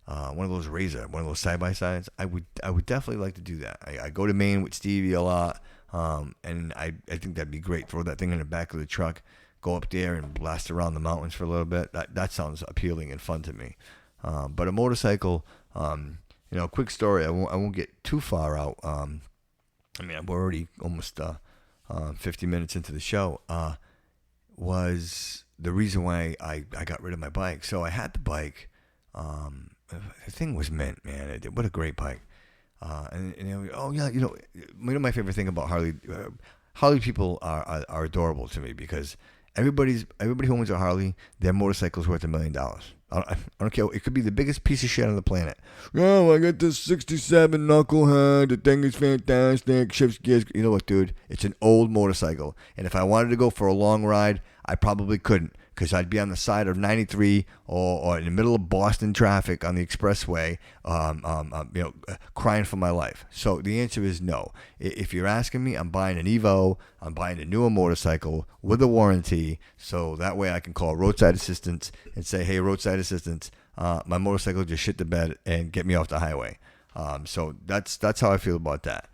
of those Razor, one of those side-by-sides. I would definitely like to do that. I go to Maine with Stevie a lot, and I think that'd be great. Throw that thing in the back of the truck, go up there and blast around the mountains for a little bit. That sounds appealing and fun to me. But a motorcycle, quick story. I won't get too far out. We're already almost 50 minutes into the show. Was the reason why I got rid of my bike. So I had the bike. The thing was mint, man. What a great bike. My favorite thing about Harley people are adorable to me, because everybody who owns a Harley, their motorcycle's worth $1 million. I don't care. It could be the biggest piece of shit on the planet. Oh, I got this 67 Knucklehead. The thing is fantastic. Shifts gears. You know what, dude? It's an old motorcycle. And if I wanted to go for a long ride, I probably couldn't, because I'd be on the side of 93 or in the middle of Boston traffic on the expressway, crying for my life. So the answer is no. If you're asking me, I'm buying an Evo. I'm buying a newer motorcycle with a warranty, so that way I can call roadside assistance and say, hey, roadside assistance, my motorcycle just shit the bed and get me off the highway. So that's how I feel about that.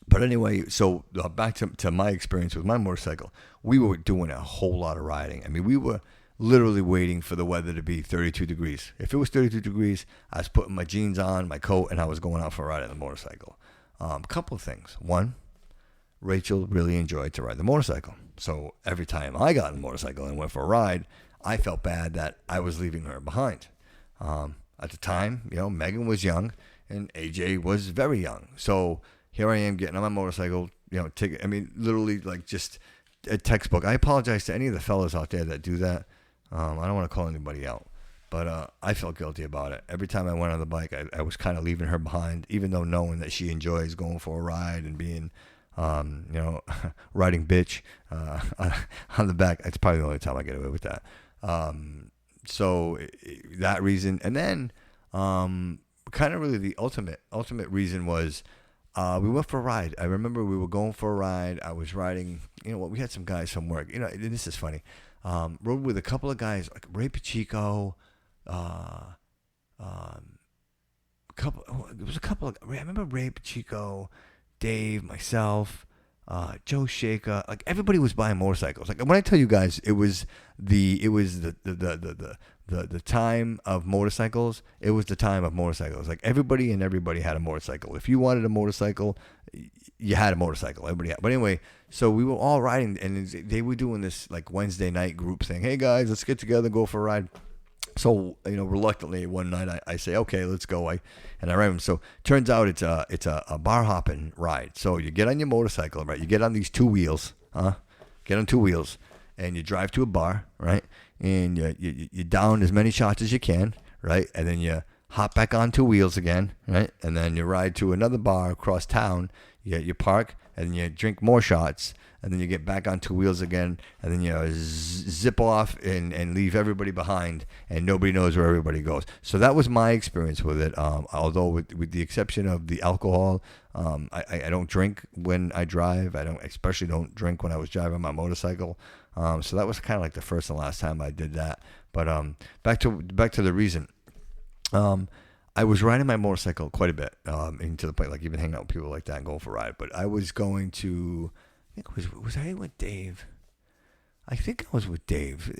But anyway, so back to my experience with my motorcycle. We were doing a whole lot of riding. I mean, we were literally waiting for the weather to be 32 degrees. If it was 32 degrees, I was putting my jeans on, my coat, and I was going out for a ride on the motorcycle. Couple of things. One, Rachel really enjoyed to ride the motorcycle. So every time I got on a motorcycle and went for a ride, I felt bad that I was leaving her behind. At the time, Megan was young and AJ was very young. So here I am getting on my motorcycle, literally like just a textbook. I apologize to any of the fellas out there that do that. I don't want to call anybody out, but I felt guilty about it. Every time I went on the bike, I was kind of leaving her behind, even though knowing that she enjoys going for a ride and being riding bitch on the back. That's probably the only time I get away with that. So that reason, and then kind of really the ultimate reason was we went for a ride. I remember we were going for a ride. I was riding. We had some guys from work. And this is funny. Rode with a couple of guys like Ray Pacheco. It was a couple of. I remember Ray Pacheco, Dave, myself, Joe Shaker. Like everybody was buying motorcycles. Like when I tell you guys, it was the time of motorcycles. It was the time of motorcycles. Like everybody had a motorcycle. If you wanted a motorcycle, you had a motorcycle. Everybody had. But anyway, so we were all riding, and they were doing this like Wednesday night group thing. Hey guys, let's get together, and go for a ride. So reluctantly one night I say, okay, let's go. I ride them. So turns out it's a bar hopping ride. So you get on your motorcycle, right? You get on these two wheels, Get on two wheels, and you drive to a bar, right? And you down as many shots as you can, right? And then you hop back on two wheels again, right? And then you ride to another bar across town. You park, and then you drink more shots, and then you get back on two wheels again, and then you zip off and leave everybody behind, and nobody knows where everybody goes. So that was my experience with it. Although with the exception of the alcohol, I don't drink when I drive. Especially don't drink when I was driving my motorcycle. So that was kind of like the first and last time I did that. But back to the reason. I was riding my motorcycle quite a bit, and to the point like even hanging out with people like that and going for a ride. But I was going to, I think was I with Dave? I think I was with Dave.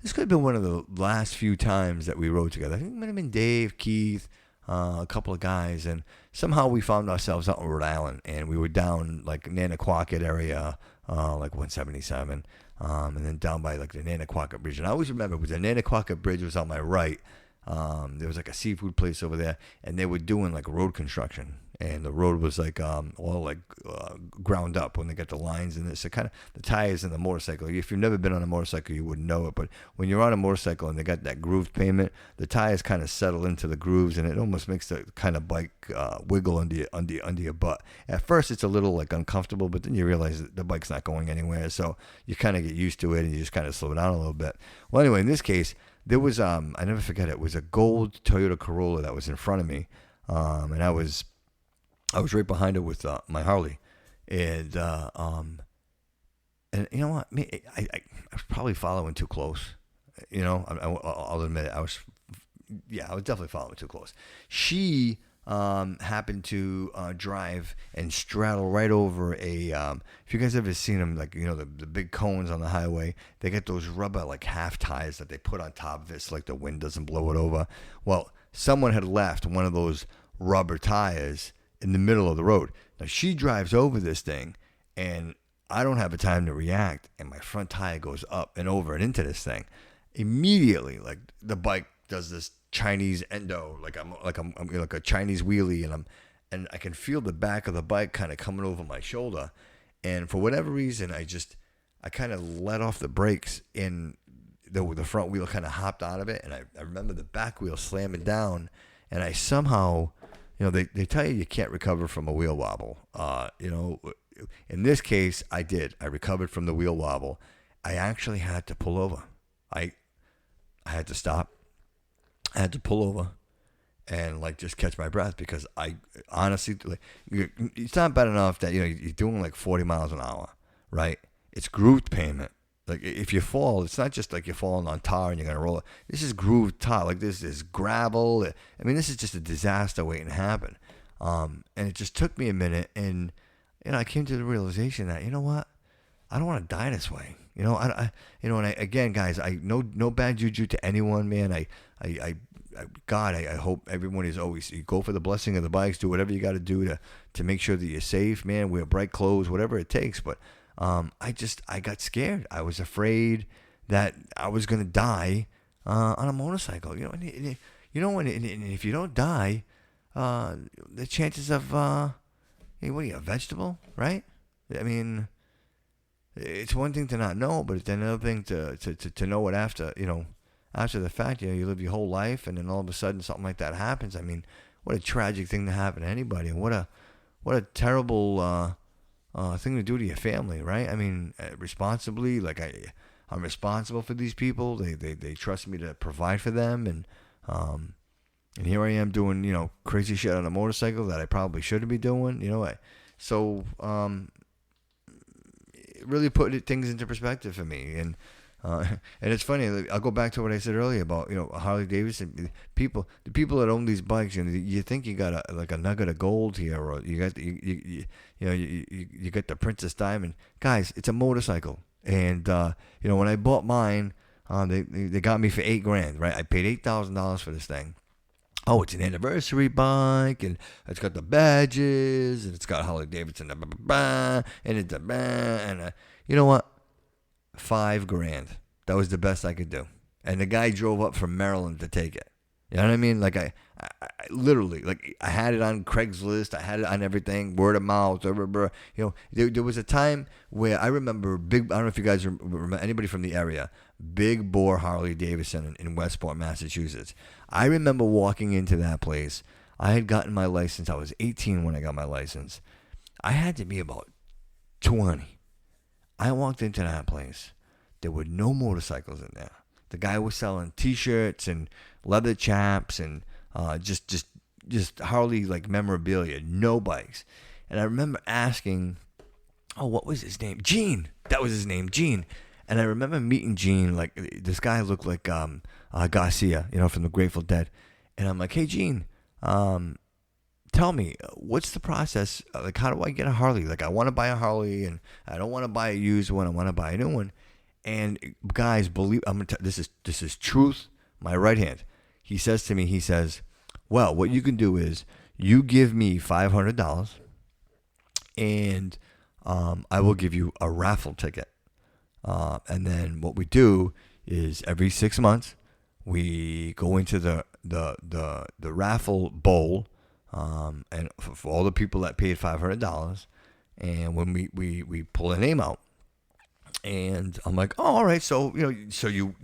This could have been one of the last few times that we rode together. I think it might have been Dave, Keith, a couple of guys, and somehow we found ourselves out in Rhode Island, and we were down like Nanaquacket area, like 177, and then down by like the Nanaquacket Bridge. And I always remember the Nanaquacket Bridge was on my right. There was like a seafood place over there, and they were doing like road construction, and the road was like all like ground up when they got the lines in it. So kind of the tires in the motorcycle. If you've never been on a motorcycle, you wouldn't know it. But when you're on a motorcycle and they got that grooved pavement, the tires kind of settle into the grooves, and it almost makes the kind of bike wiggle under your butt. At first, it's a little like uncomfortable, but then you realize that the bike's not going anywhere, so you kind of get used to it, and you just kind of slow down a little bit. Well, anyway, in this case, there was I never forget it. It was a gold Toyota Corolla that was in front of me, and I was right behind it with my Harley, and you know what? I was probably following too close. I'll admit it. I was definitely following too close. She happened to drive and straddle right over a. If you guys ever seen them, like the big cones on the highway, they get those rubber like half tires that they put on top of it, so like the wind doesn't blow it over. Well, someone had left one of those rubber tires in the middle of the road. Now she drives over this thing, and I don't have a time to react, and my front tire goes up and over and into this thing. Immediately, like the bike does this Chinese endo, like I'm like a Chinese wheelie, and I can feel the back of the bike kind of coming over my shoulder, and for whatever reason, I kind of let off the brakes, and the front wheel kind of hopped out of it, and I remember the back wheel slamming down, and I somehow, they tell you can't recover from a wheel wobble. In this case, I did. I recovered from the wheel wobble. I actually had to pull over. I had to stop. I had to pull over and like just catch my breath, because I honestly, like, it's not bad enough that you're doing like 40 miles an hour, right? It's grooved pavement. Like if you fall, it's not just like you're falling on tar and you're gonna roll it. This is grooved tar. Like this is gravel. I mean, this is just a disaster waiting to happen. And it just took me a minute, and I came to the realization that what, I don't want to die this way. Again, guys, no bad juju to anyone, man. I hope everyone is always, you go for the blessing of the bikes, do whatever you got to do to make sure that you're safe, man. Wear bright clothes, whatever it takes. But I got scared. I was afraid that I was gonna die on a motorcycle. And if you don't die, the chances of what are you, a vegetable, right? I mean, it's one thing to not know, but it's another thing to know it after the fact. You live your whole life, and then all of a sudden something like that happens. I mean, what a tragic thing to happen to anybody, and what a terrible thing to do to your family, right? I mean, responsibly, like I'm responsible for these people. They trust me to provide for them, and here I am doing, crazy shit on a motorcycle that I probably shouldn't be doing, So it really put things into perspective for me, and and it's funny. I'll go back to what I said earlier about Harley Davidson the people that own these bikes. You think you got a nugget of gold here, or you got you got the Princess Diamond, guys. It's a motorcycle, and when I bought mine, they got me for $8,000, right? I paid $8,000 for this thing. Oh, it's an anniversary bike, and it's got the badges, and it's got Harley Davidson, and it's and you know what? $5,000. That was the best I could do. And the guy drove up from Maryland to take it. You know what I mean? Like I literally, like I had it on Craigslist. I had it on everything, word of mouth. There was a time where I remember I don't know if you guys remember, anybody from the area, Big Bore Harley Davidson in Westport, Massachusetts. I remember walking into that place. I had gotten my license. I was 18 when I got my license. I had to be about 20. I walked into that place. There were no motorcycles in there. The guy was selling T-shirts and leather chaps and just Harley like memorabilia. No bikes. And I remember asking, what was his name? Gene. That was his name, Gene. And I remember meeting Gene. Like this guy looked like Garcia, from the Grateful Dead. And I'm like, hey, Gene, tell me, what's the process? Like, how do I get a Harley? Like, I want to buy a Harley, and I don't want to buy a used one. I want to buy a new one. And guys, believe this is truth. My right hand. He says to me, well, what you can do is you give me $500, and I will give you a raffle ticket. And then what we do is every 6 months we go into the raffle bowl. And for all the people that paid $500, and when we pull a name out, and I'm like, oh, all right, so so you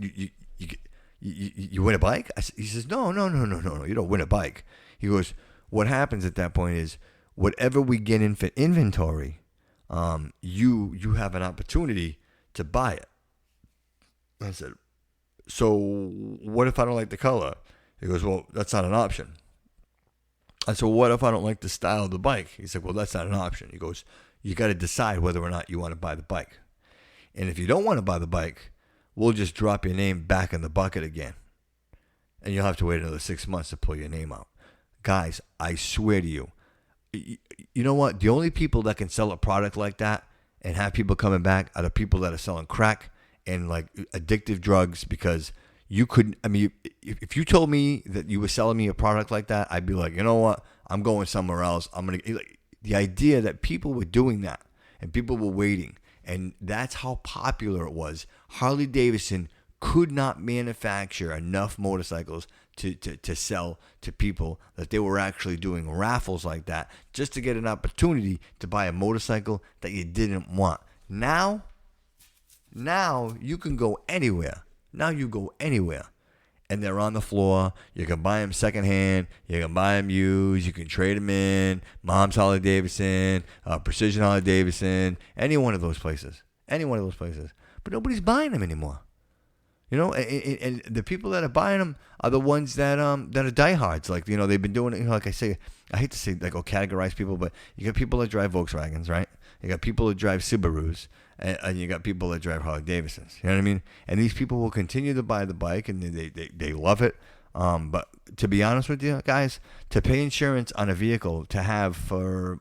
win a bike? He says, no, you don't win a bike. He goes, what happens at that point is whatever we get in for inventory, you have an opportunity to buy it. I said, so what if I don't like the color? He goes, well, that's not an option. I said, well, what if I don't like the style of the bike? He said, well, that's not an option. He goes, you got to decide whether or not you want to buy the bike. And if you don't want to buy the bike, we'll just drop your name back in the bucket again. And you'll have to wait another 6 months to pull your name out. Guys, I swear to you, you know what? The only people that can sell a product like that and have people coming back are the people that are selling crack and like addictive drugs, because you couldn't, if you told me that you were selling me a product like that, I'd be like, you know what? I'm going somewhere else. The idea that people were doing that and people were waiting, and that's how popular it was. Harley Davidson could not manufacture enough motorcycles to sell to people that they were actually doing raffles like that just to get an opportunity to buy a motorcycle that you didn't want. Now you can go anywhere. Now you go anywhere, and they're on the floor. You can buy them secondhand. You can buy them used. You can trade them in. Mom's Harley Davidson, Precision Harley Davidson, any one of those places. But nobody's buying them anymore. And the people that are buying them are the ones that are diehards. Like, they've been doing it. Like I say, I hate to say, like, categorize people, but you got people that drive Volkswagens, right? You got people that drive Subarus, and you got people that drive Harley Davidsons. You know what I mean? And these people will continue to buy the bike, and they love it. But to be honest with you guys, to pay insurance on a vehicle to have for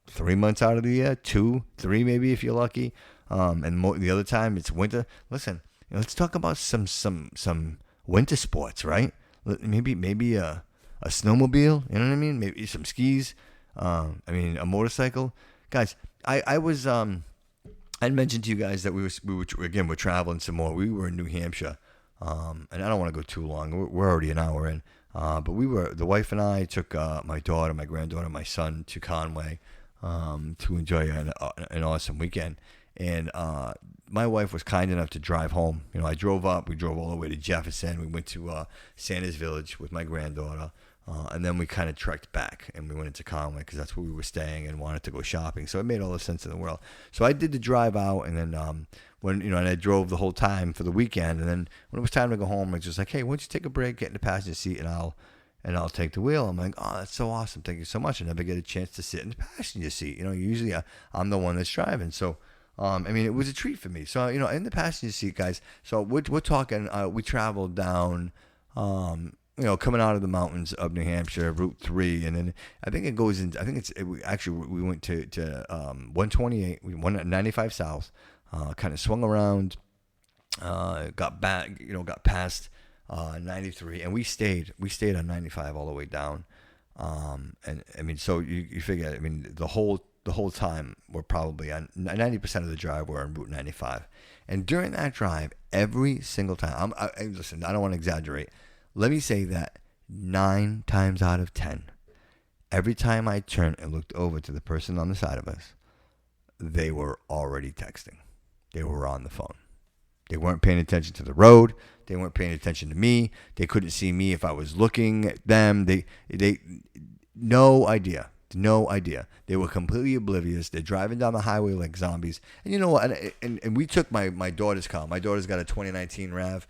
3 months out of the year, 2, 3 maybe if you're lucky, and the other time it's winter. Listen, let's talk about some winter sports, right? Maybe a snowmobile. You know what I mean? Maybe some skis. A motorcycle. Guys, I was I mentioned to you guys that we're traveling some more. We were in New Hampshire, and I don't want to go too long. We're already an hour in, but the wife and I took my daughter, my granddaughter, my son to Conway to enjoy an awesome weekend. And my wife was kind enough to drive home. I drove up. We drove all the way to Jefferson. We went to Santa's Village with my granddaughter. And then we kind of trekked back and we went into Conway because that's where we were staying and wanted to go shopping. So it made all the sense in the world. So I did the drive out, and then when and I drove the whole time for the weekend. And then when it was time to go home, I was just like, hey, why don't you take a break, get in the passenger seat, and I'll take the wheel. I'm like, oh, that's so awesome. Thank you so much. I never get a chance to sit in the passenger seat. Usually I'm the one that's driving. So, it was a treat for me. So, in the passenger seat, guys. So we're talking. We traveled down. Coming out of the mountains of New Hampshire, Route 3, and then I think it goes into, we went to 128, 195 South, kind of swung around, got back, got past 93, and we stayed on 95 all the way down. So you figure, the whole time we're probably on 90% of the drive we're on Route 95, and during that drive, every single time, listen, I don't want to exaggerate. Let me say that 9 times out of 10, every time I turned and looked over to the person on the side of us, they were already texting. They were on the phone. They weren't paying attention to the road. They weren't paying attention to me. They couldn't see me if I was looking at them. They no idea. No idea. They were completely oblivious. They're driving down the highway like zombies. And you know what? And we took my daughter's car. My daughter's got a 2019 RAV.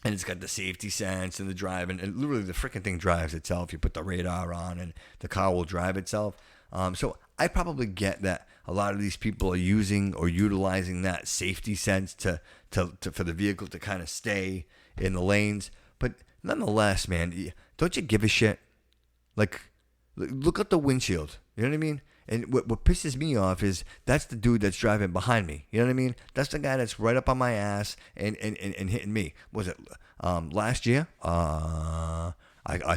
And it's got the safety sense and the drive, and literally the freaking thing drives itself. You put the radar on, and the car will drive itself. So I probably get that a lot of these people are using or utilizing that safety sense to for the vehicle to kind of stay in the lanes. But nonetheless, man, don't you give a shit? Like, look at the windshield. You know what I mean? And what pisses me off is that's the dude that's driving behind me. You know what I mean? That's the guy that's right up on my ass and hitting me. Was it last year? I'll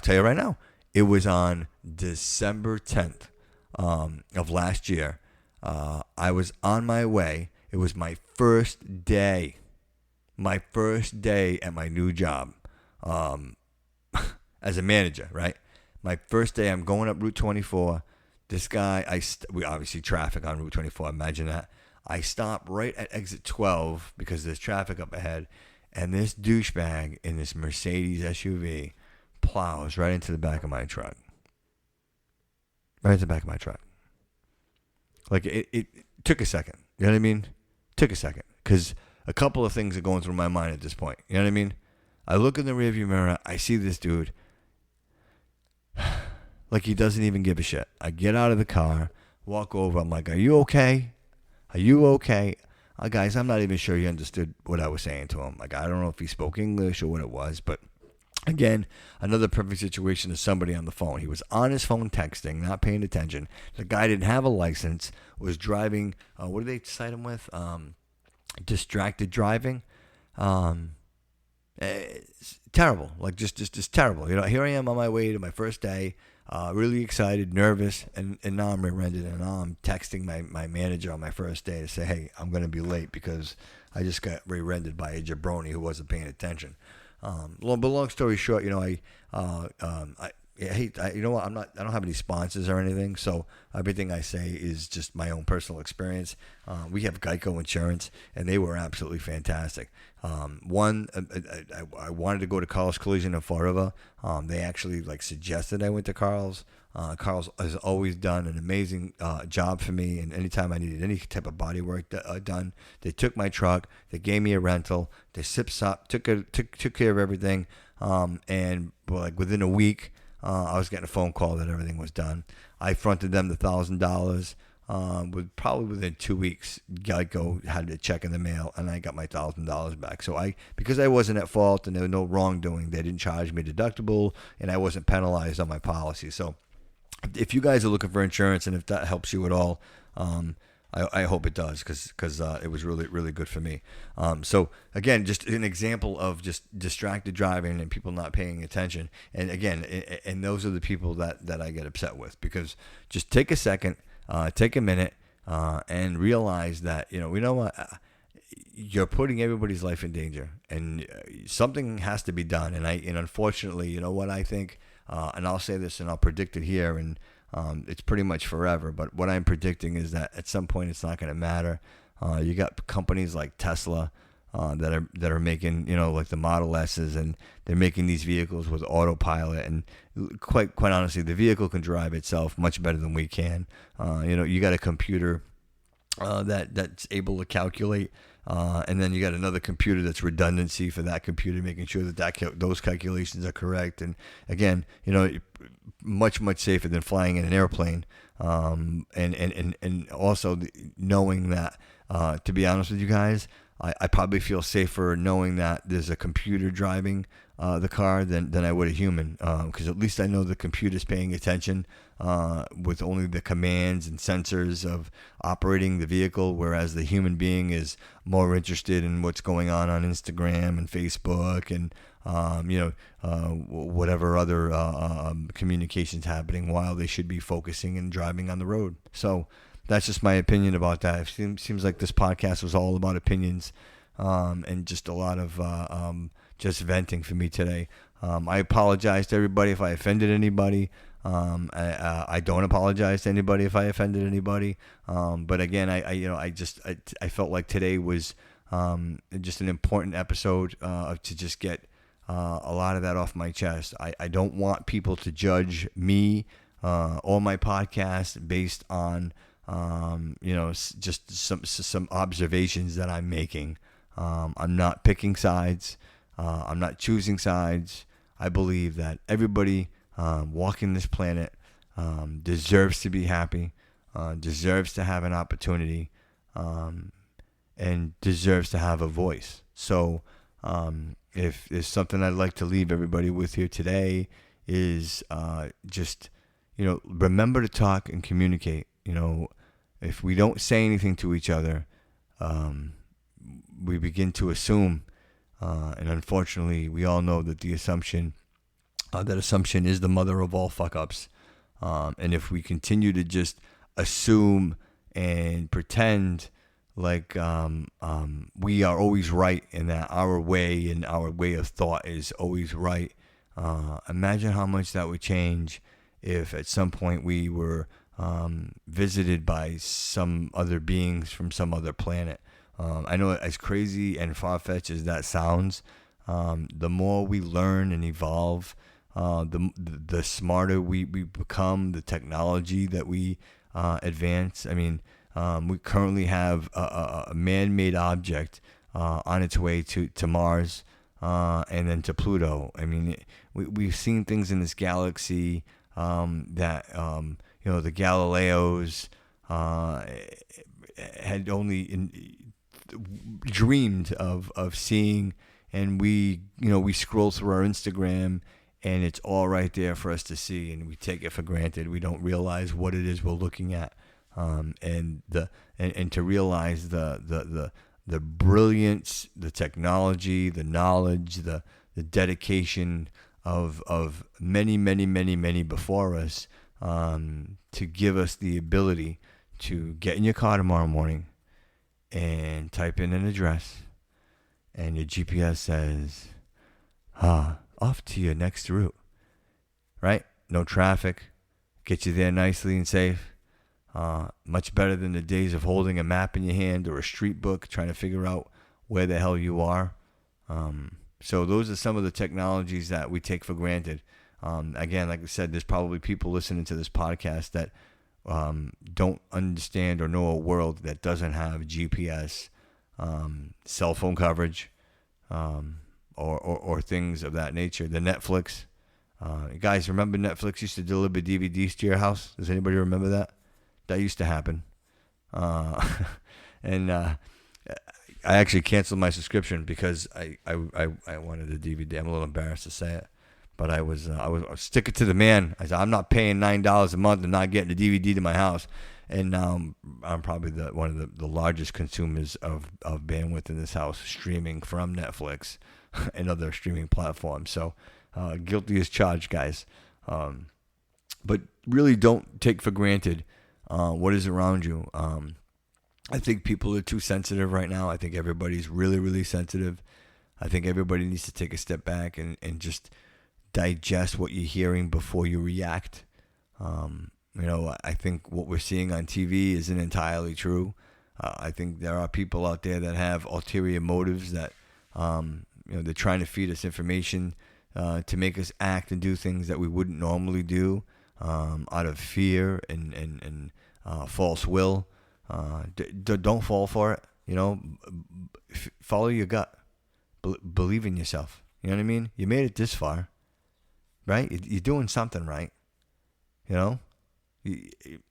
tell you right now. It was on December 10th of last year. I was on my way. It was my first day. My first day at my new job as a manager, right? My first day, I'm going up Route 24. This guy, we obviously traffic on Route 24. Imagine that. I stop right at exit 12 because there's traffic up ahead, and this douchebag in this Mercedes SUV plows right into the back of my truck. Right into the back of my truck. Like, it took a second. You know what I mean? Took a second. Because a couple of things are going through my mind at this point. You know what I mean? I look in the rearview mirror. I see this dude. Like he doesn't even give a shit. I get out of the car, walk over. I'm like, are you okay? Are you okay? Guys, I'm not even sure he understood what I was saying to him. Like, I don't know if he spoke English or what it was. But, again, another perfect situation is somebody on the phone. He was on his phone texting, not paying attention. The guy didn't have a license, was driving. What did they cite him with? Distracted driving. It's terrible. Like, just terrible. Here I am on my way to my first day. Really excited, nervous, and now I'm rear-ended, and now I'm texting my manager on my first day to say, hey, I'm going to be late because I just got rear-ended by a jabroni who wasn't paying attention. But long story short, I hate, you know what, I don't have any sponsors or anything, so everything I say is just my own personal experience. We have Geico Insurance, and they were absolutely fantastic. I wanted to go to Carl's Collision in Fall River. They actually suggested I went to Carl's. Carl's has always done an amazing job for me, and anytime I needed any type of body work done, they took my truck, they gave me a rental, they took care of everything, and within a week, I was getting a phone call that everything was done. I fronted them the $1,000. Probably within 2 weeks, Geico had a check in the mail, and I got my $1,000 back. So because I wasn't at fault and there was no wrongdoing, they didn't charge me deductible, and I wasn't penalized on my policy. So if you guys are looking for insurance, and if that helps you at all, I hope it does, because it was really, really good for me. So again, just an example of just distracted driving and people not paying attention. And again, and those are the people that I get upset with, because just take a second, take a minute, and realize that, you know what, you're putting everybody's life in danger, and something has to be done. And unfortunately, you know what I think, and I'll say this and I'll predict it here, and it's pretty much forever, but what I'm predicting is that at some point it's not going to matter. You got companies like Tesla, that are making, like the Model S's, and they're making these vehicles with autopilot. And quite honestly, the vehicle can drive itself much better than we can. You got a computer that's able to calculate, and then you got another computer that's redundancy for that computer, making sure that those calculations are correct. And again, much safer than flying in an airplane. And also knowing that, to be honest with you guys, I probably feel safer knowing that there's a computer driving the car than I would a human, because at least I know the computer's paying attention with only the commands and sensors of operating the vehicle, whereas the human being is more interested in what's going on Instagram and Facebook and whatever other communications happening while they should be focusing and driving on the road. So that's just my opinion about that. It seems like this podcast was all about opinions and just a lot of just venting for me today. I apologize to everybody if I offended anybody. I don't apologize to anybody if I offended anybody. But again, I felt like today was just an important episode to just get a lot of that off my chest. I don't want people to judge me or my podcast based on just some observations that I'm making. I'm not picking sides. I'm not choosing sides. I believe that everybody walking this planet deserves to be happy, deserves to have an opportunity, and deserves to have a voice. So if there's something I'd like to leave everybody with here today is just, remember to talk and communicate. If we don't say anything to each other, we begin to assume, and unfortunately, we all know that that assumption is the mother of all fuck-ups. And if we continue to just assume and pretend like we are always right and that our way and our way of thought is always right, imagine how much that would change if at some point we were visited by some other beings from some other planet. I know, as crazy and far-fetched as that sounds, the more we learn and evolve, the smarter we become, the technology that we advance. I mean, we currently have a man-made object on its way to Mars and then to Pluto. I mean, we've seen things in this galaxy that the Galileos had only dreamed of seeing, and we scroll through our Instagram and it's all right there for us to see, and we take it for granted. We don't realize what it is we're looking at, and to realize the brilliance, the technology, the knowledge, the dedication of many before us, to give us the ability to get in your car tomorrow morning and type in an address, and your GPS says, off to your next route, right? No traffic, get you there nicely and safe. Much better than the days of holding a map in your hand or a street book trying to figure out where the hell you are. So those are some of the technologies that we take for granted. Again, like I said, there's probably people listening to this podcast that don't understand or know a world that doesn't have GPS, cell phone coverage, or things of that nature. The Netflix. Guys, remember Netflix used to deliver DVDs to your house? Does anybody remember that? That used to happen. And I actually canceled my subscription because I wanted a DVD. I'm a little embarrassed to say it, but I was sticking to the man. I said, I'm not paying $9 a month and not getting a DVD to my house. And now I'm probably one of the largest consumers of bandwidth in this house, streaming from Netflix and other streaming platforms. So guilty as charged, guys. But really don't take for granted what is around you. I think people are too sensitive right now. I think everybody's really sensitive. I think everybody needs to take a step back and just digest what you're hearing before you react. I think what we're seeing on TV isn't entirely true. I think there are people out there that have ulterior motives that, they're trying to feed us information to make us act and do things that we wouldn't normally do out of fear and false will. Don't fall for it. Follow your gut. Believe in yourself. You know what I mean? You made it this far, right? You're doing something right.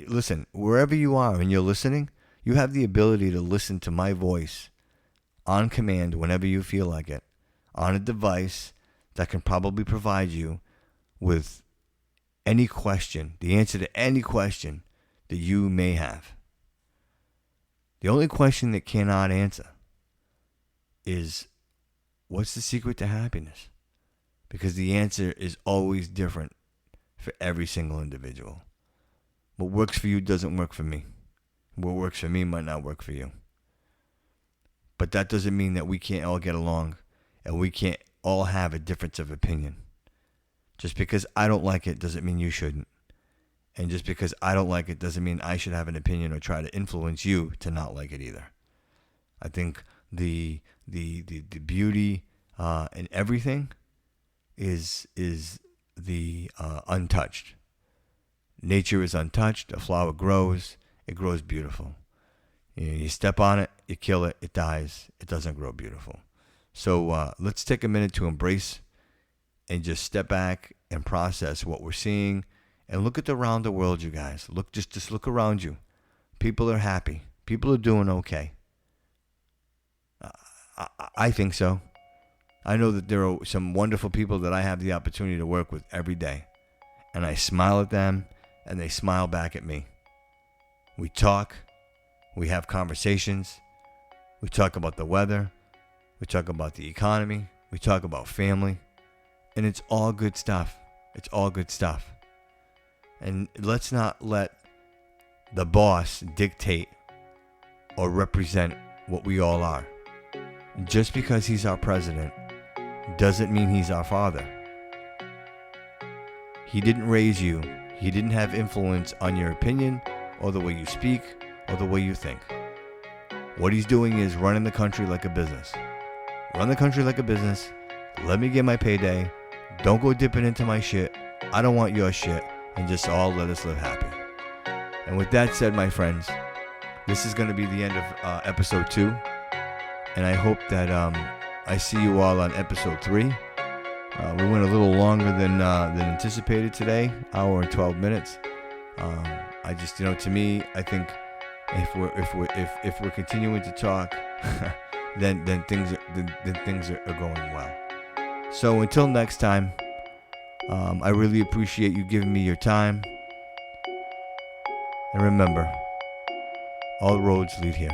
Listen, wherever you are and you're listening, you have the ability to listen to my voice on command whenever you feel like it, on a device that can probably provide you with any question, the answer to any question that you may have. The only question that cannot answer is, what's the secret to happiness? Because the answer is always different for every single individual. What works for you doesn't work for me. What works for me might not work for you. But that doesn't mean that we can't all get along and we can't all have a difference of opinion. Just because I don't like it doesn't mean you shouldn't. And just because I don't like it doesn't mean I should have an opinion or try to influence you to not like it either. I think the beauty in everything is the untouched. Nature is untouched. A flower grows. It grows beautiful. You step on it, you kill it, it dies. It doesn't grow beautiful. So let's take a minute to embrace and just step back and process what we're seeing and look around the world, you guys. Just look around you. People are happy. People are doing okay. I think so. I know that there are some wonderful people that I have the opportunity to work with every day. And I smile at them and they smile back at me. We talk. We have conversations. We talk about the weather. We talk about the economy. We talk about family. And it's all good stuff. It's all good stuff. And let's not let the boss dictate or represent what we all are. Just because he's our president doesn't mean he's our father. He didn't raise you. He didn't have influence on your opinion or the way you speak or the way you think. What he's doing is running the country like a business. Run the country like a business. Let me get my payday. Don't go dipping into my shit. I don't want your shit. And just all let us live happy. And with that said, my friends, this is going to be the end of episode 2. And I hope that I see you all on episode 3. We went a little longer than anticipated today, hour and 12 minutes. I just, to me, I think if we're continuing to talk, then things are going well. So until next time, I really appreciate you giving me your time. And remember, all roads lead here.